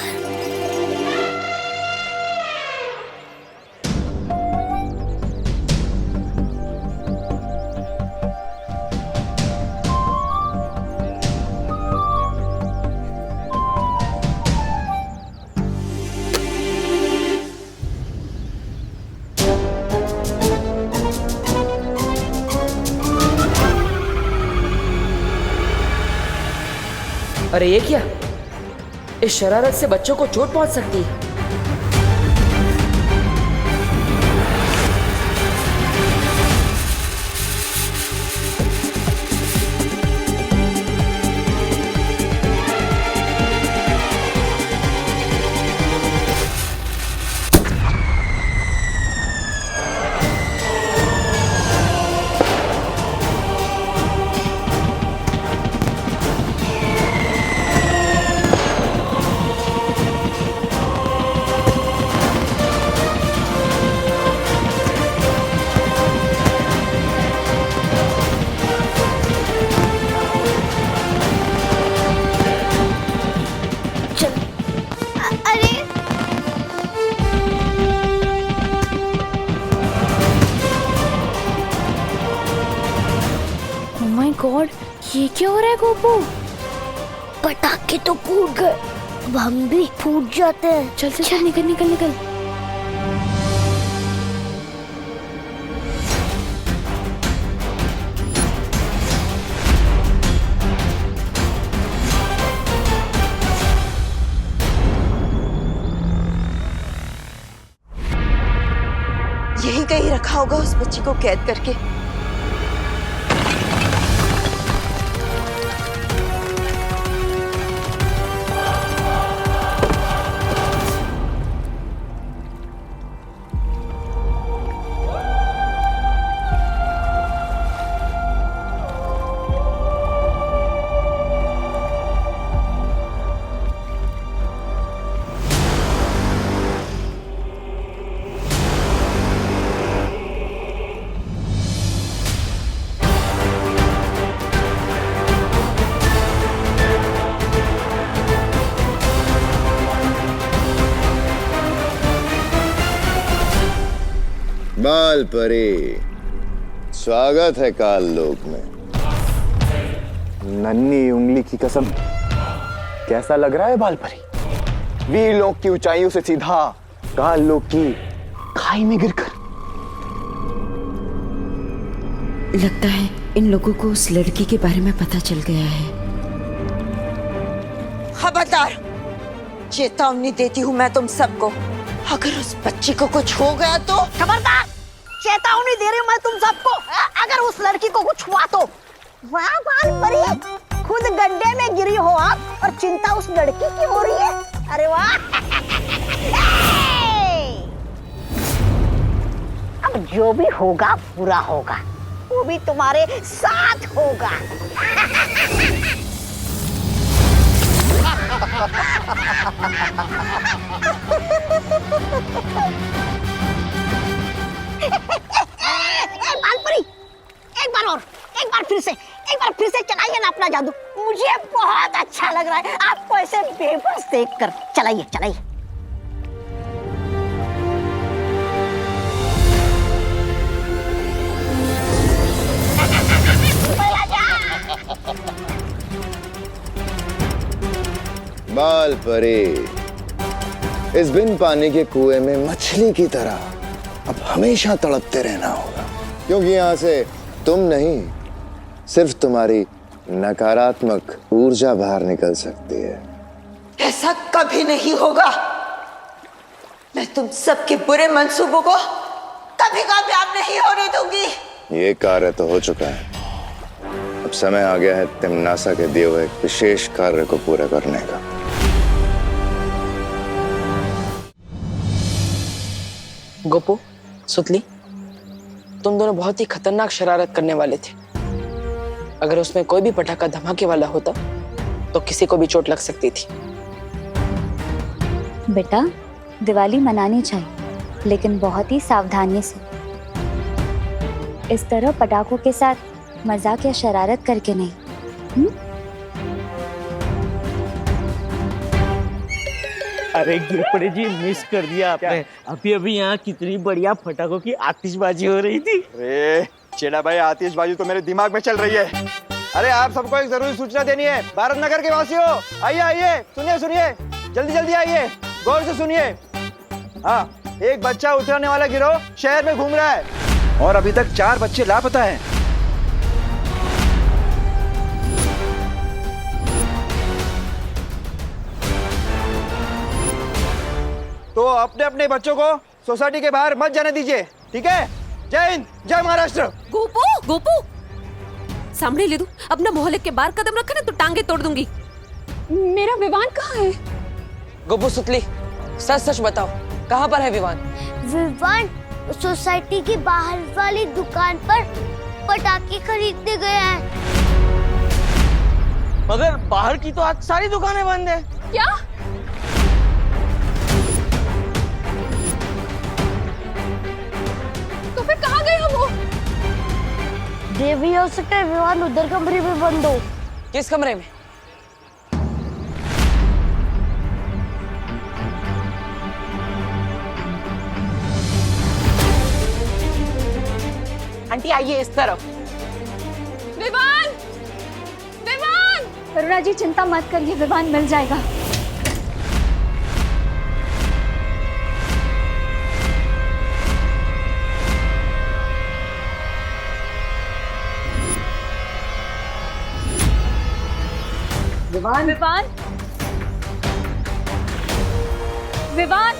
अरे ये क्या, इस शरारत से बच्चों को चोट पहुंच सकती है। गॉड, ये क्या हो रहा है गोपू? पटाखे तो फूट गए, अब हम भी फूट जाते हैं। चल चल चल, निकल निकल निकल। यहीं कहीं रखा होगा उस बच्ची को कैद करके। बाल परी, स्वागत है काल लोक में। नन्ही उंगली की कसम, कैसा लग रहा है बाल परी? वीर लोक की ऊंचाइयों से सीधा काल लोक की खाई में गिरकर। लगता है इन लोगों को उस लड़की के बारे में पता चल गया है। खबरदार, चेतावनी देती हूँ मैं तुम सबको, अगर उस बच्ची को कुछ हो गया तो। खबरदार, चेतावनी दे रही हूँ मैं तुम सबको, अगर उस लड़की को कुछ हुआ तो। वाह बाल परी, खुद गड्ढे में गिरी हो आप और चिंता उस लड़की की हो रही है। अरे वाह। अब जो भी होगा बुरा होगा, वो भी तुम्हारे साथ होगा। बालपरी, एक बार फिर से चलाइए ना अपना जादू। मुझे बहुत अच्छा लग रहा है आपको ऐसे बेबस देखकर। चलाइए चलाइए। बाल परी, इस बिन पानी के कुएं में मछली की तरह अब हमेशा तड़पते रहना होगा, क्योंकि यहाँ से तुम नहीं, सिर्फ तुम्हारी नकारात्मक ऊर्जा बाहर निकल सकती है। ऐसा कभी नहीं होगा। मैं तुम सबके बुरे मंसूबों को कभी कामयाब नहीं होने दूंगी। ये कार्य तो हो चुका है, अब समय आ गया है तिम्नासा के दिए हुए एक विशेष कार्य को पूरा करने का। गोपू, सुतली, तुम दोनों बहुत ही खतरनाक शरारत करने वाले थे। अगर उसमें कोई भी पटाखा धमाके वाला होता तो किसी को भी चोट लग सकती थी। बेटा, दिवाली मनानी चाहिए, लेकिन बहुत ही सावधानी से। इस तरह पटाखों के साथ मजाक या शरारत करके नहीं। अरे गिरपड़े जी, मिस कर दिया आपने। अभी अभी यहाँ कितनी बढ़िया पटाखों की आतिशबाजी हो रही थी। अरे चेला भाई, आतिशबाजी तो मेरे दिमाग में चल रही है। अरे आप सबको एक जरूरी सूचना देनी है। भारत नगर के वासियों, आइए आइए, सुनिए सुनिए, जल्दी जल्दी आइए, गौर से सुनिए। हाँ, एक बच्चा उतरने वाला गिरोह शहर में घूम रहा है और अभी तक 4 बच्चे लापता हैं। तो अपने अपने बच्चों को सोसाइटी के बाहर मत जाने दीजिए, ठीक है? जय हिंद, जय महाराष्ट्र। गोपू गोपू सामने ले दू, अपना मोहल्ले के बाहर कदम रखा ना तो टांगे तोड़ दूंगी। मेरा विवान कहाँ है? गोपू सुतली, सच सच बताओ, कहाँ पर है विवान? विवान सोसाइटी की बाहर वाली दुकान पर पटाखे खरीदने गया है। मगर बाहर की तो आज सारी दुकानें बंद है। क्या? तो फिर कहाँ गया वो? देवी हो सकता है विवान उधर कमरे में बंद हो। किस कमरे में? आंटी आइए इस तरफ। विवान! विवान! करुणा जी चिंता मत करिए, विवान मिल जाएगा। विवान विवान विवान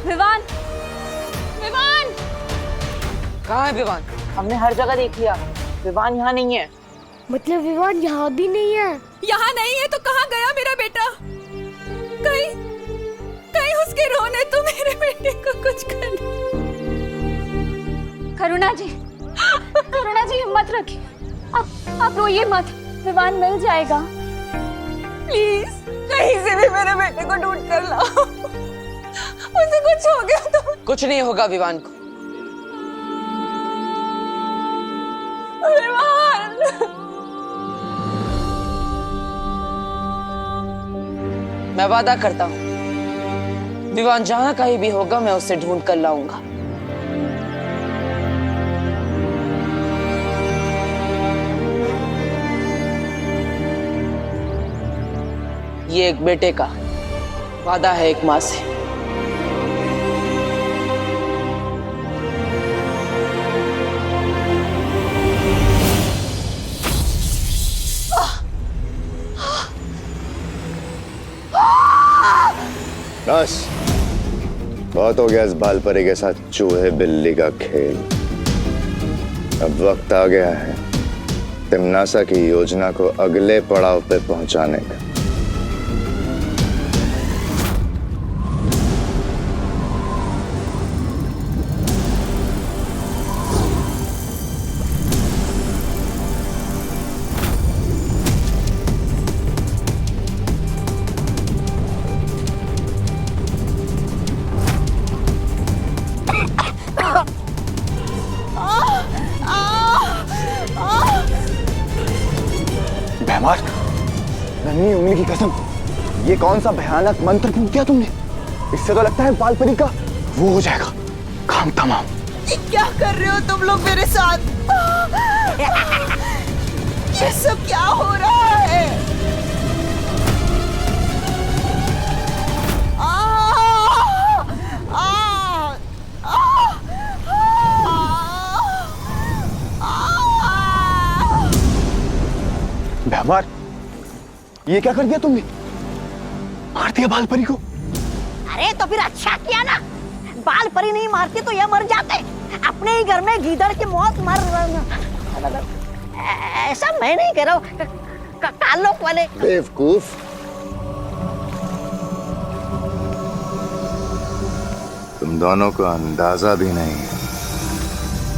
विवान विवान! कहाँ है विवान? हमने हर जगह देख लिया, विवान यहाँ नहीं है। मतलब विवान यहाँ भी नहीं है? यहाँ नहीं है तो कहाँ गया मेरा बेटा? कहीं कहीं उसके रोने तो मेरे बेटे को कुछ कर। करुणा जी हिम्मत रखिए, आप रोइए मत, विवान मिल जाएगा। प्लीज कहीं से भी मेरे बेटे को ढूंढ कर लाओ, उसे कुछ हो गया तो। कुछ नहीं होगा विवान को। विवान! मैं वादा करता हूँ, विवान जहाँ कहीं भी होगा मैं उसे ढूंढ कर लाऊंगा। ये एक बेटे का वादा है एक माँ से। बस बहुत हो गया इस बालपरी के साथ चूहे बिल्ली का खेल। अब वक्त आ गया है तिमनासा की योजना को अगले पड़ाव पे पहुंचाने का। बेमार, नन्ही उंगली की कसम, ये कौन सा भयानक मंत्र फूंक दिया तुमने? इससे तो लगता है बालपरी का वो हो जाएगा काम तमाम। क्या कर रहे हो तुम लोग मेरे साथ? ये सब क्या हो रहा है? बेमार, ये क्या कर दिया तुमने? मार दिया बालपरी को? अरे तो फिर अच्छा किया ना, बाल परी नहीं मारती तो ये मर जाते। अपने ही घर में गीदड़ की मौत मर। ऐसा मैं नहीं कह रहा हूँ, कालोक वाले बेवकूफ। तुम दोनों को अंदाजा भी नहीं है,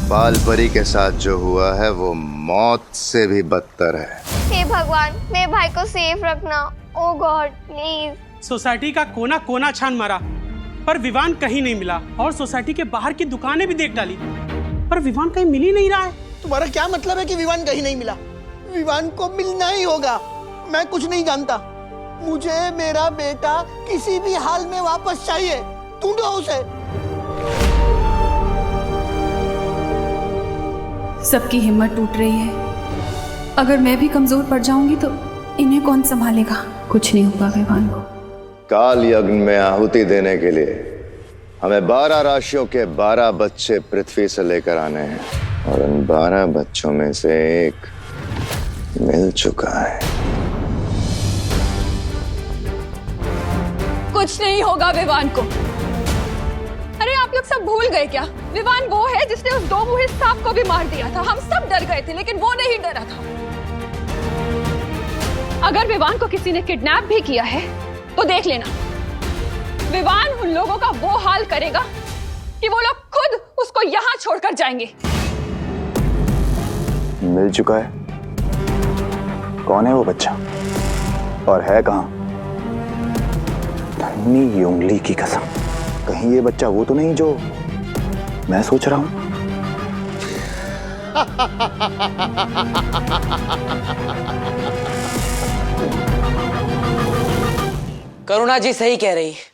बालपरी के साथ जो हुआ है वो मौत से भी बदतर है। हे भगवान, मेरे भाई को सेफ रखना। ओ गॉड प्लीज। सोसाइटी का कोना कोना छान मारा पर विवान कहीं नहीं मिला, और सोसाइटी के बाहर की दुकानें भी देख डाली पर विवान कहीं मिल ही नहीं रहा है। तुम्हारा क्या मतलब है कि विवान कहीं नहीं मिला? विवान को मिलना ही होगा। मैं कुछ नहीं जानता, मुझे मेरा बेटा किसी भी हाल में वापस चाहिए। ढूंढो उसे। सबकी हिम्मत टूट रही है। अगर मैं भी कमजोर पड़ जाऊंगी तो इन्हें कौन संभालेगा? कुछ नहीं होगा विवान को। काल यज्ञ में आहुति देने के लिए हमें 12 राशियों के 12 बच्चे पृथ्वी से लेकर आने हैं, और उन 12 बच्चों में से एक मिल चुका है। कुछ नहीं होगा विवान को। अरे आप लोग सब भूल गए क्या? विवान वो है जिसने उस दो मुहे सांप को भी मार दिया था। हम सब डर गए थे लेकिन वो नहीं डरा था। अगर विवान को किसी ने किडनैप भी किया है तो देख लेना, विवान उन लोगों का वो हाल करेगा कि वो लोग खुद उसको यहाँ छोड़कर जाएंगे। मिल चुका है। कौन है वो बच्चा और है कहां? धन्नी ये उंगली की कसम, कहीं ये बच्चा वो तो नहीं जो मैं सोच रहा हूं। करुणा जी सही कह रही है।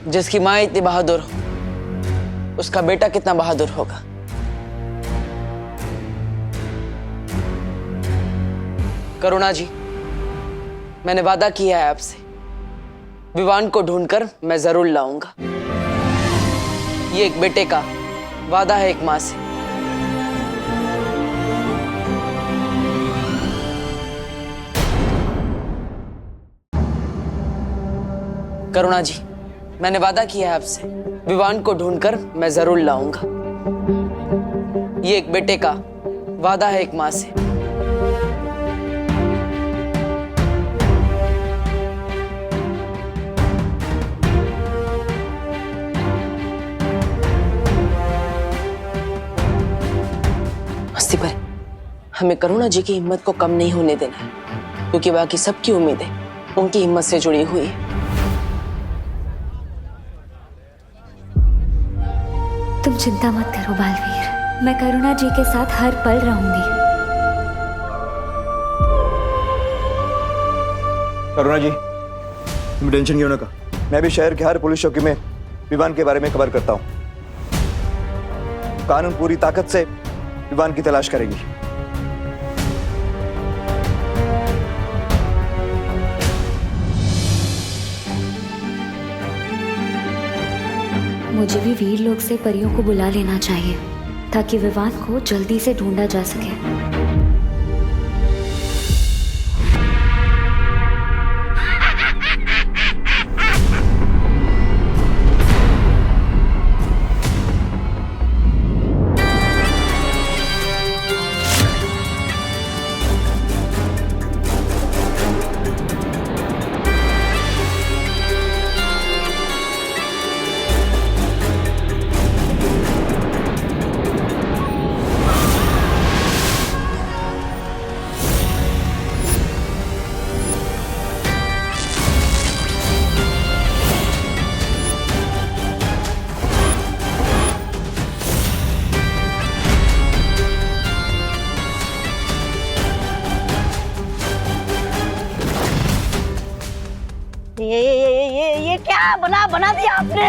जिसकी माँ इतनी बहादुर हो, उसका बेटा कितना बहादुर होगा। करुणा जी, मैंने वादा किया है आपसे, विवान को ढूंढकर मैं जरूर लाऊंगा। ये एक बेटे का वादा है एक माँ से। करुणा जी, मैंने वादा किया है आपसे, विवान को ढूंढकर मैं जरूर लाऊंगा। ये एक बेटे का वादा है एक माँ से। मस्ती पर हमें करुणा जी की हिम्मत को कम नहीं होने देना है, क्योंकि बाकी सबकी उम्मीदें उनकी हिम्मत से जुड़ी हुई है। तुम चिंता मत करो बालवीर, मैं करुणा जी के साथ हर पल रहूंगी। करुणा जी, तुम टेंशन क्यों ना का? मैं भी शहर के हर पुलिस चौकी में विवान के बारे में खबर करता हूं। कानून पूरी ताकत से विवान की तलाश करेगी। मुझे भी वीर लोग से परियों को बुला लेना चाहिए ताकि विवान को जल्दी से ढूंढा जा सके। ये क्या बना दिया आपने?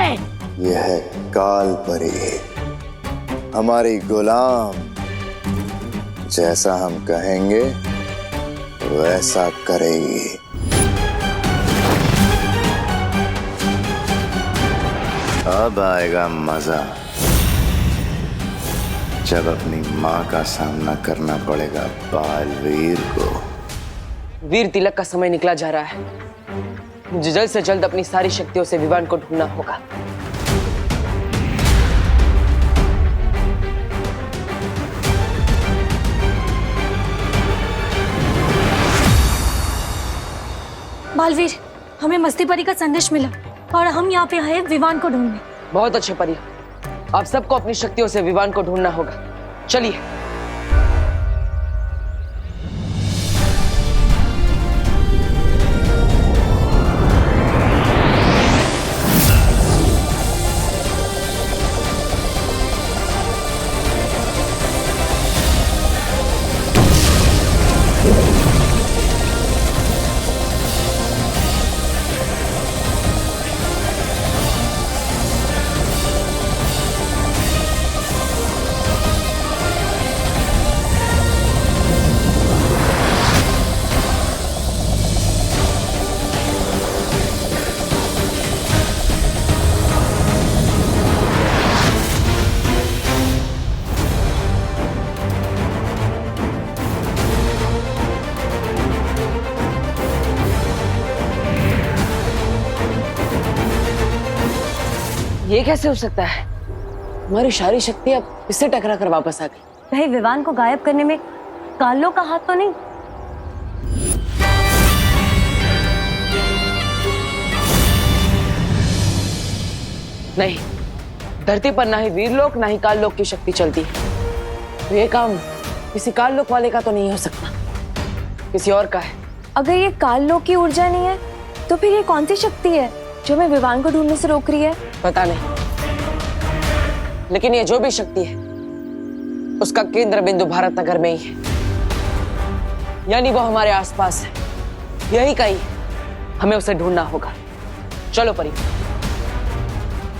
यह है काल परी, हमारी गुलाम। जैसा हम कहेंगे वैसा करेगी। अब आएगा मजा, जब अपनी माँ का सामना करना पड़ेगा बालवीर को। वीर तिलक का समय निकला जा रहा है। मुझे जल्द से जल्द अपनी सारी शक्तियों से विवान को ढूंढना होगा। बालवीर, हमें मस्ती परी का संदेश मिला और हम यहाँ पे आए विवान को ढूंढने। बहुत अच्छे परी, आप सबको अपनी शक्तियों से विवान को ढूंढना होगा। चलिए। ये कैसे हो सकता है? हमारी सारी शक्ति अब इससे टकरा कर वापस आ गई। कहीं विवान को गायब करने में कालो का हाथ तो नहीं? नहीं, धरती पर ना ही वीरलोक ना ही काललोक की शक्ति चलती है। तो ये काम किसी काललोक वाले का तो नहीं हो सकता, किसी और का है। अगर ये काललोक की ऊर्जा नहीं है तो फिर ये कौन सी शक्ति है जो हमें विवान को ढूंढने से रोक रही है? पता नहीं, लेकिन ये जो भी शक्ति है उसका केंद्र बिंदु भारत नगर में ही है, यानी वो हमारे आसपास है, यही कहीं हमें उसे ढूंढना होगा। चलो परी।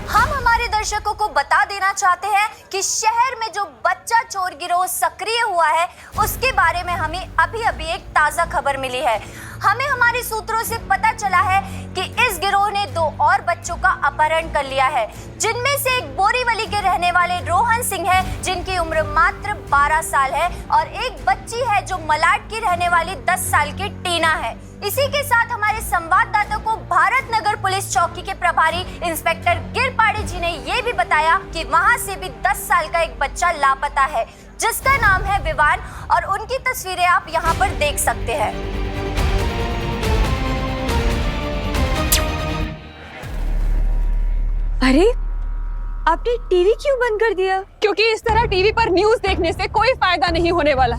हम हमारे दर्शकों को बता देना चाहते हैं कि शहर में जो बच्चा चोर गिरोह सक्रिय हुआ है उसके बारे में हमें अभी अभी एक ताजा खबर मिली है। हमें हमारे सूत्रों से पता चला है कि इस गिरोह ने 2 और बच्चों का अपहरण कर लिया है, जिनमें से एक बोरीवली के रहने वाले रोहन सिंह है जिनकी उम्र मात्र 12 साल है, और एक बच्ची है जो मलाड की रहने वाली 10 साल की टीना है। इसी के साथ हमारे संवाददाता को भारत नगर पुलिस चौकी के प्रभारी इंस्पेक्टर गिरपाड़े जी ने ये भी बताया कि वहां से भी 10 साल का एक बच्चा लापता है जिसका नाम है विवान, और उनकी तस्वीरें आप यहाँ पर देख सकते हैं। अरे, आपने टीवी क्यों बंद कर दिया? क्योंकि इस तरह टीवी पर न्यूज देखने से कोई फायदा नहीं होने वाला।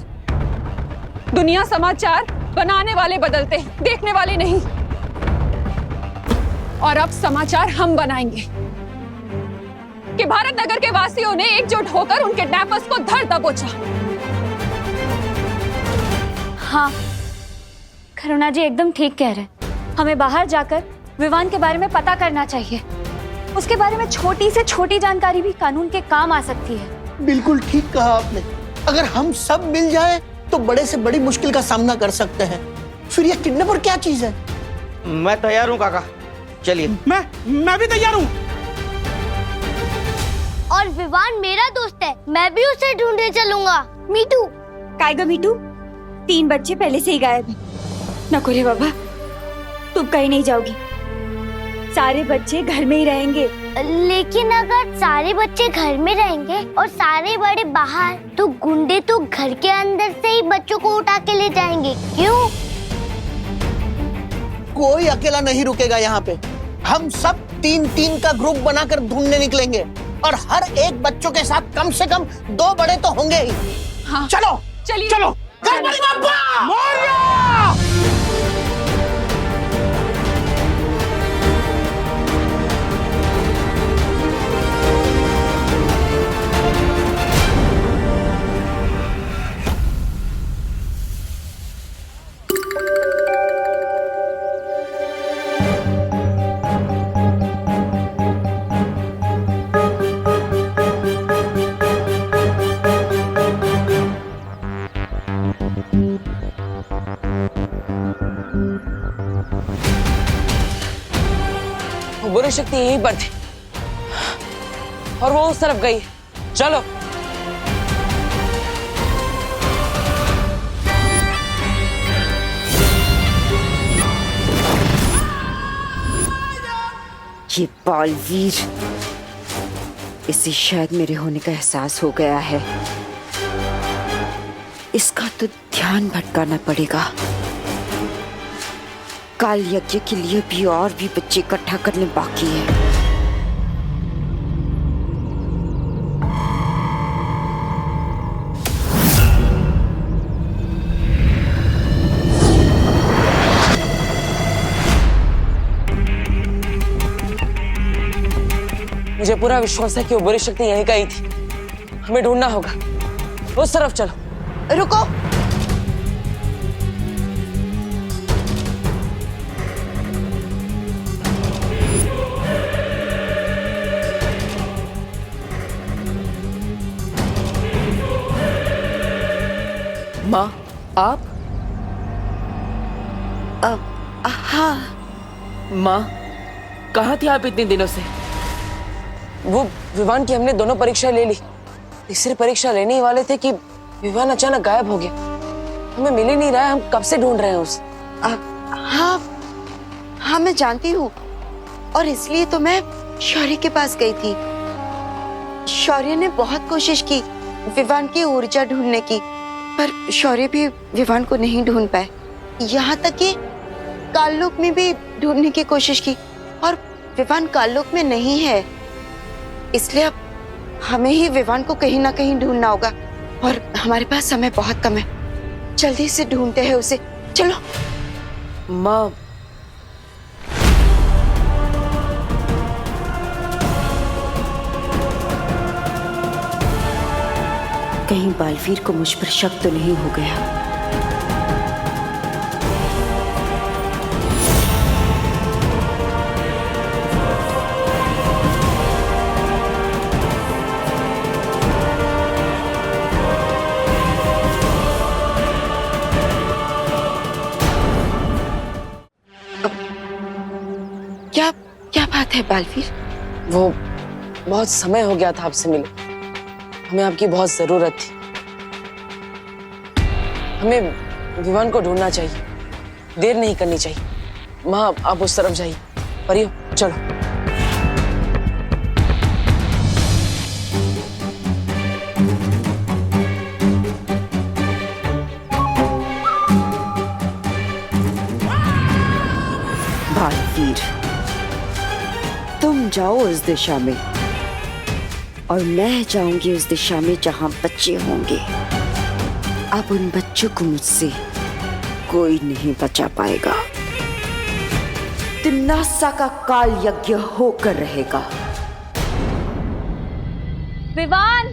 दुनिया समाचार बनाने वाले बदलते हैं, देखने वाले नहीं। और अब समाचार हम बनाएंगे कि भारत नगर के वासियों ने एकजुट होकर उन किडनैपर्स को धर दबोचा। हाँ, करुणा जी एकदम ठीक कह रहे हैं। हमें बाहर जाकर विवान के बारे में पता करना चाहिए। उसके बारे में छोटी से छोटी जानकारी भी कानून के काम आ सकती है। बिल्कुल ठीक कहा आपने। अगर हम सब मिल जाएं तो बड़े से बड़ी मुश्किल का सामना कर सकते हैं। फिर ये किडनैपर क्या चीज है? मैं तैयार हूँ काका, चलिए। मैं भी तैयार हूँ। और विवान मेरा दोस्त है, मैं भी उसे ढूंढने चलूंगा। मीठू। कायगा मीठू, 3 बच्चे पहले से ही गायब हैं। नको रे बाबा, तुम कहीं नहीं जाओगी। सारे बच्चे घर में ही रहेंगे। लेकिन अगर सारे बच्चे घर में रहेंगे और सारे बड़े बाहर, तो गुंडे तो घर के अंदर से ही बच्चों को उठा के ले जाएंगे। क्यों? कोई अकेला नहीं रुकेगा यहाँ पे। हम सब 3-3 का ग्रुप बनाकर ढूंढने निकलेंगे, और हर एक बच्चों के साथ कम से कम 2 बड़े तो होंगे ही। हाँ। चलो चलिए, चलो। गणपति बप्पा मोरया! बुरी शक्ति यहीं पर थी और वो उस तरफ गई। चलो। ये बालवीर, इसे शायद मेरे होने का एहसास हो गया है। इसका तो ध्यान भटकाना पड़ेगा। काल यज्ञ के लिए भी और भी बच्चे इकट्ठा करने बाकी है। मुझे पूरा विश्वास है कि वो बुरी शक्ति यहीं कहीं थी। हमें ढूंढना होगा। उस तरफ चलो। रुको। माँ, आप? हाँ। माँ, कहाँ थी आप इतने दिनों से? वो विवान की हमने दोनों परीक्षा ले ली। तीसरी परीक्षा लेने ही वाले थे कि विवान अचानक गायब हो गया। हमें मिल ही नहीं रहा है। हम कब से ढूंढ रहे हैं उसे। हाँ, मैं जानती हूँ, और इसलिए तो मैं शौर्य के पास गई थी। शौर्य ने बहुत कोशिश की विवान की ऊर्जा ढूंढने की, पर शौर्य भी विवान को नहीं ढूंढ पाए। यहाँ तक कि काललोक में भी ढूंढने की कोशिश की और विवान काललोक में नहीं है। इसलिए अब हमें ही विवान को कहीं ना कहीं ढूंढना होगा और हमारे पास समय बहुत कम है। जल्दी से ढूंढते हैं उसे, चलो। माँ, कहीं बालवीर को मुझ पर शक तो नहीं हो गया। क्या क्या बात है बालवीर? वो बहुत समय हो गया था आपसे मिले, हमें आपकी बहुत जरूरत थी। हमें विवान को ढूंढना चाहिए, देर नहीं करनी चाहिए। माँ, आप उस तरफ जाइए। परियो, चलो। बालवीर, तुम जाओ उस दिशा में और मैं जाऊंगी उस दिशा में जहां बच्चे होंगे। अब उन बच्चों को मुझसे कोई नहीं बचा पाएगा। तिम्नासा का काल यज्ञ होकर रहेगा। विवान,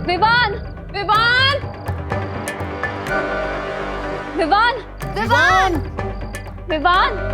विवान, विवान, विवान, विवान, विवान।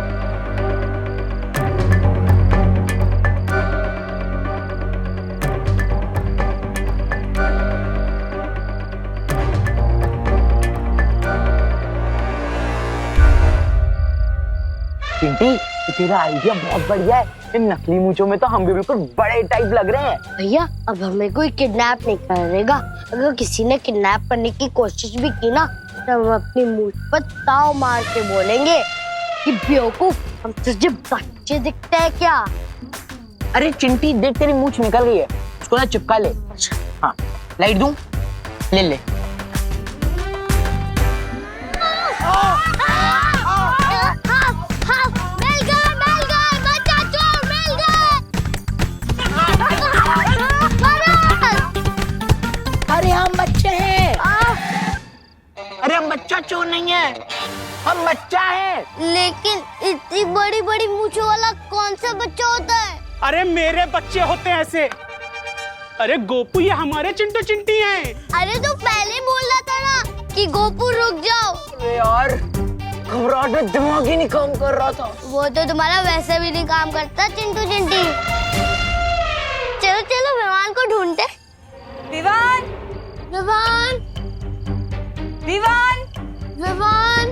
चिंटी, तेरा आइडिया बहुत बढ़िया है। इन नकली मूंछों में तो हम भी बिल्कुल बड़े टाइप लग रहे हैं। भैया, अब हमें कोई किडनैप नहीं करेगा। अगर किसी ने किडनैप करने की कोशिश भी की ना, तो हम अपनी मूंछ पर ताव मार के बोलेंगे कि बेवकूफ, हम तुझे बच्चे दिखते हैं क्या? अरे चिंटी, देख तेरी मूंछ निकल गई है, उसको ना चिपका ले। हाँ, लाइट दूं? ले ले। अरे हम बच्चे हैं। अरे हम बच्चा चोर नहीं है, हम बच्चा है। लेकिन इतनी बड़ी बड़ी मूंछों वाला कौन सा बच्चा होता है? अरे मेरे बच्चे होते हैं ऐसे। अरे गोपू, ये हमारे चिंटू चिंटी हैं। अरे तो पहले बोल रहा था ना कि गोपू रुक जाओ। अरे यार, घबराहट में दिमाग ही नहीं काम कर रहा था। वो तो तुम्हारा वैसे भी नहीं काम करता चिंटू चिंटी। चलो चलो विवान को ढूंढते। विवान, विवान, विवान, विवान,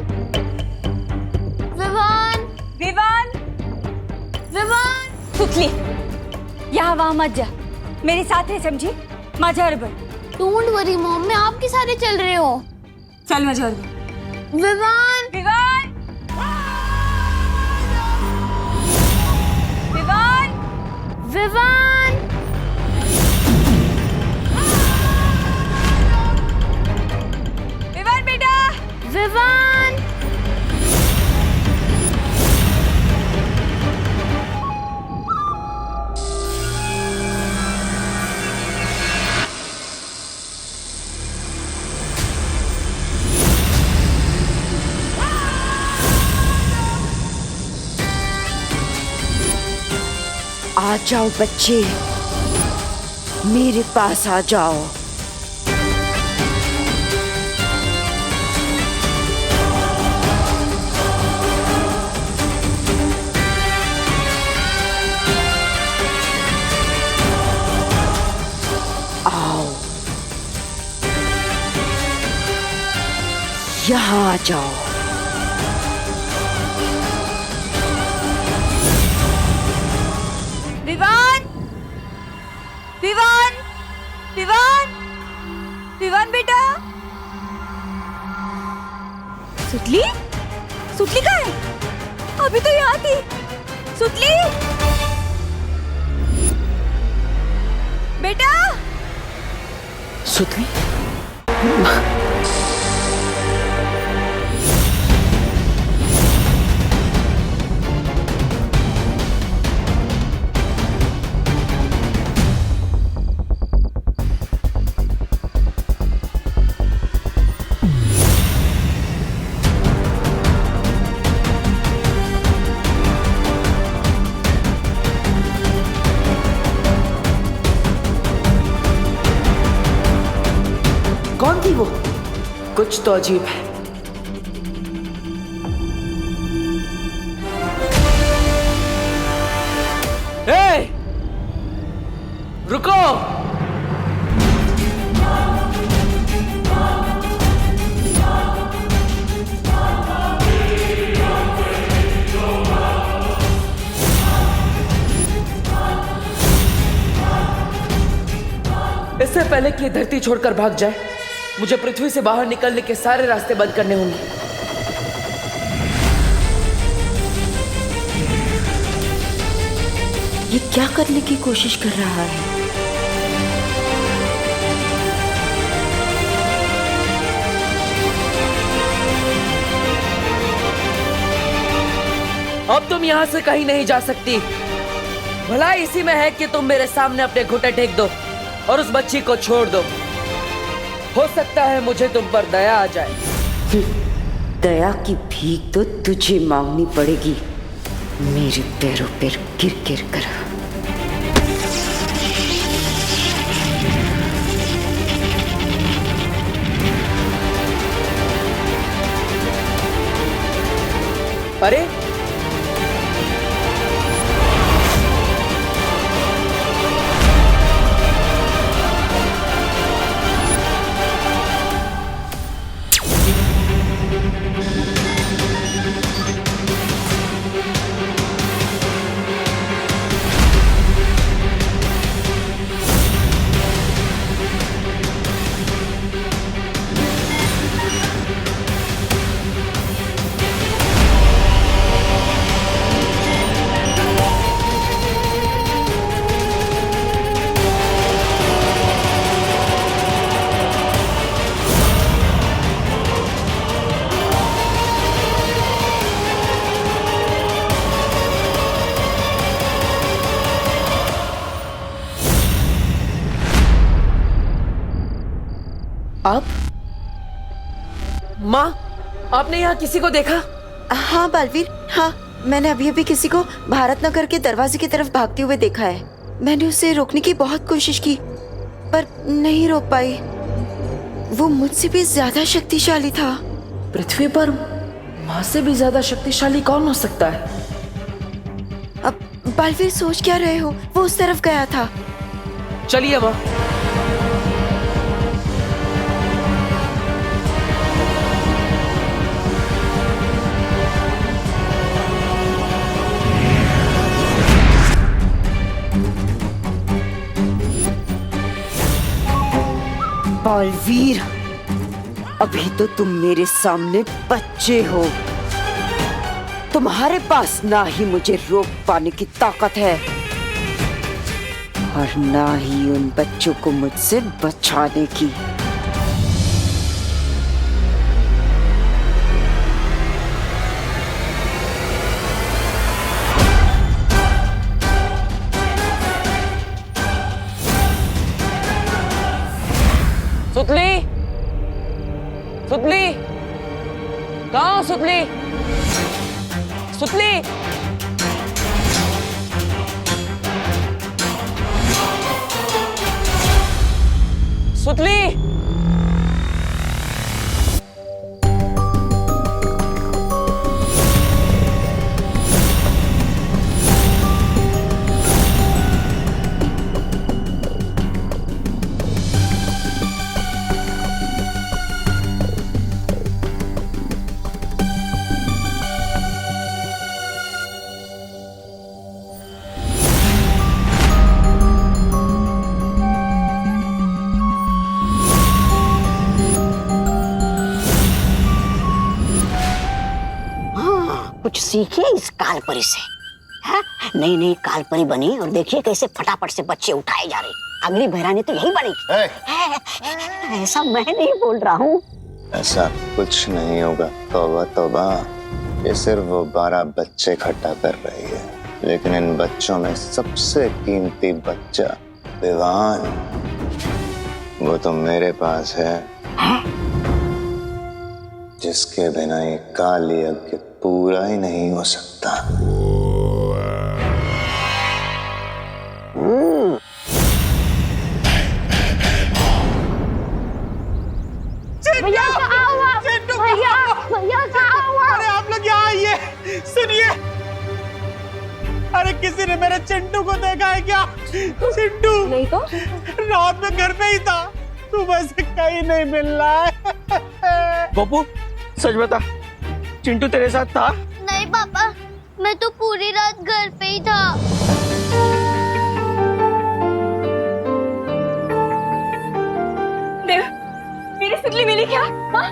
विवान, विवान, विवान। सुतली, यहाँ वहाँ मत जा, मेरे साथ है, समझी? माझ्या बरोबर। डोंट वरी मॉम, मैं आपके सारे चल रहे हो। चल माझ्या बरोबर। विवान, विवान, विवान, विवान, विवान बेटा, विवान। आ जाओ बच्चे, मेरे पास आ जाओ। आओ, यहाँ आ जाओ। विवान, विवान, विवान, विवान बेटा। सुतली, सुतली कहाँ है? अभी तो यहाँ थी। सुतली बेटा। सुतली, कौन थी वो? कुछ तो अजीब है। ए, रुको। इससे पहले कि ये धरती छोड़कर भाग जाए, मुझे पृथ्वी से बाहर निकलने के सारे रास्ते बंद करने होंगे। ये क्या करने की कोशिश कर रहा है? अब तुम यहाँ से कहीं नहीं जा सकती। भलाई इसी में है कि तुम मेरे सामने अपने घुटने टेक दो और उस बच्ची को छोड़ दो। हो सकता है मुझे तुम पर दया आ जाए। दया की भीख तो तुझे मांगनी पड़ेगी, मेरे पैरों पर गिर गिर कर। अरे आप? माँ, आपने यहाँ किसी को देखा? हाँ बालवीर, हाँ, मैंने अभी अभी किसी को भारत नगर के दरवाजे की तरफ भागते हुए देखा है। मैंने उसे रोकने की बहुत कोशिश की पर नहीं रोक पाई। वो मुझसे भी ज्यादा शक्तिशाली था। पृथ्वी पर माँ से भी ज्यादा शक्तिशाली कौन हो सकता है? अब बालवीर सोच क्या रहे हो? वो उस तरफ गया था। चलिए माँ। बालवीर, अभी तो तुम मेरे सामने बच्चे हो। तुम्हारे पास ना ही मुझे रोक पाने की ताकत है और ना ही उन बच्चों को मुझसे बचाने की। सुतली, सुतली, कहाँ हो सुतली? सुतली, सुतली, कुछ सीखिए इस काल परी से। हाँ? नई नई कालपरी बनी और देखिए कैसे फटाफट से बच्चे उठाए जा रहे। अगली बहरानी तो यही बनेगी। ऐसा मैं नहीं बोल रहा हूँ। ऐसा कुछ नहीं होगा। तौबा तौबा, ये सिर्फ वो 12 बच्चे इकट्ठा कर रही है, लेकिन इन बच्चों में सबसे कीमती बच्चा विवान, वो तो मेरे पास है, जिसके बिना ये काली यज्ञ पूरा ही नहीं हो सकता। भैया कहाँ हुआ? भैया कहाँ हुआ? अरे आप लोग यहाँ आइए, सुनिए। अरे किसी ने मेरे चिंटू को देखा है क्या? चिंटू नहीं तो रात में घर पे ही था, सुबह से कहीं नहीं मिल रहा है। गोपू सच बता, चिंटू तेरे साथ था? नहीं पापा, मैं तो पूरी रात घर पे ही था। देव, मेरी सुतली मिली क्या? हाँ?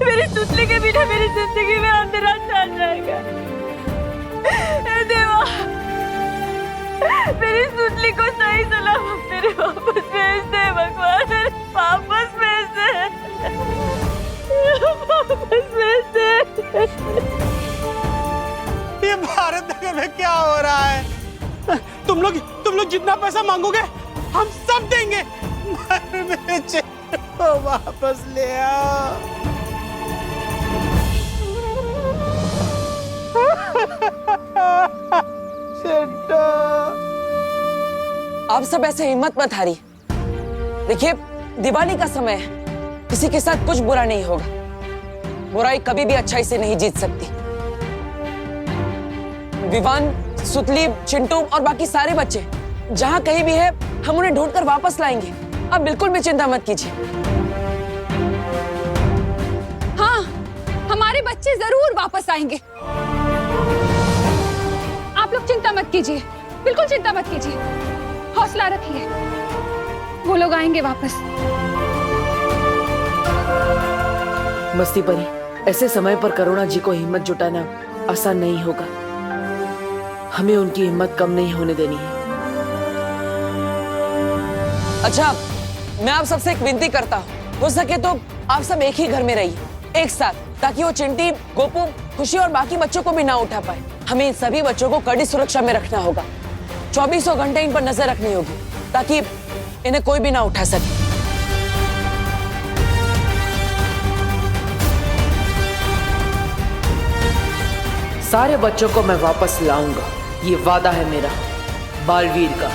मेरी सुतली के बिना मेरी जिंदगी में अंधेरा छा जाएगा। हे देवा, मेरी सुतली को सही सलामत मेरे वापस भेज दे भगवान, वापस भेज दे, वापस भेज दे। ये भारत नगर में क्या हो रहा है? तुम लोग जितना पैसा मांगोगे हम सब देंगे, मगर मेरे चिंटू को वापस ले आओ। आप सब ऐसे हिम्मत मत हारी। देखिए, दिवाली का समय है, किसी के साथ कुछ बुरा नहीं होगा। बुराई कभी भी अच्छाई से नहीं जीत सकती। विवान, सुतली, चिंटू और बाकी सारे बच्चे जहां कहीं भी है, हम उन्हें ढूंढकर वापस लाएंगे। आप बिल्कुल भी चिंता मत कीजिए। हाँ, हमारे बच्चे जरूर वापस आएंगे। आप लोग चिंता मत कीजिए, बिल्कुल चिंता मत कीजिए, हौसला रखिए, वो लोग आएंगे वापस। मस्ती परी, ऐसे समय पर करुणा जी को हिम्मत जुटाना आसान नहीं होगा। हमें उनकी हिम्मत कम नहीं होने देनी है। अच्छा, मैं आप सबसे एक विनती करता हूँ, हो सके तो आप सब एक ही घर में रहिए, एक साथ, ताकि वो चिंटी, गोपू, खुशी और बाकी बच्चों को भी ना उठा पाए। हमें इन सभी बच्चों को कड़ी सुरक्षा में रखना होगा। 24 घंटे इन पर नजर रखनी होगी, ताकि इन्हें कोई भी ना उठा सके। सारे बच्चों को मैं वापस लाऊंगा, ये वादा है मेरा बालवीर का।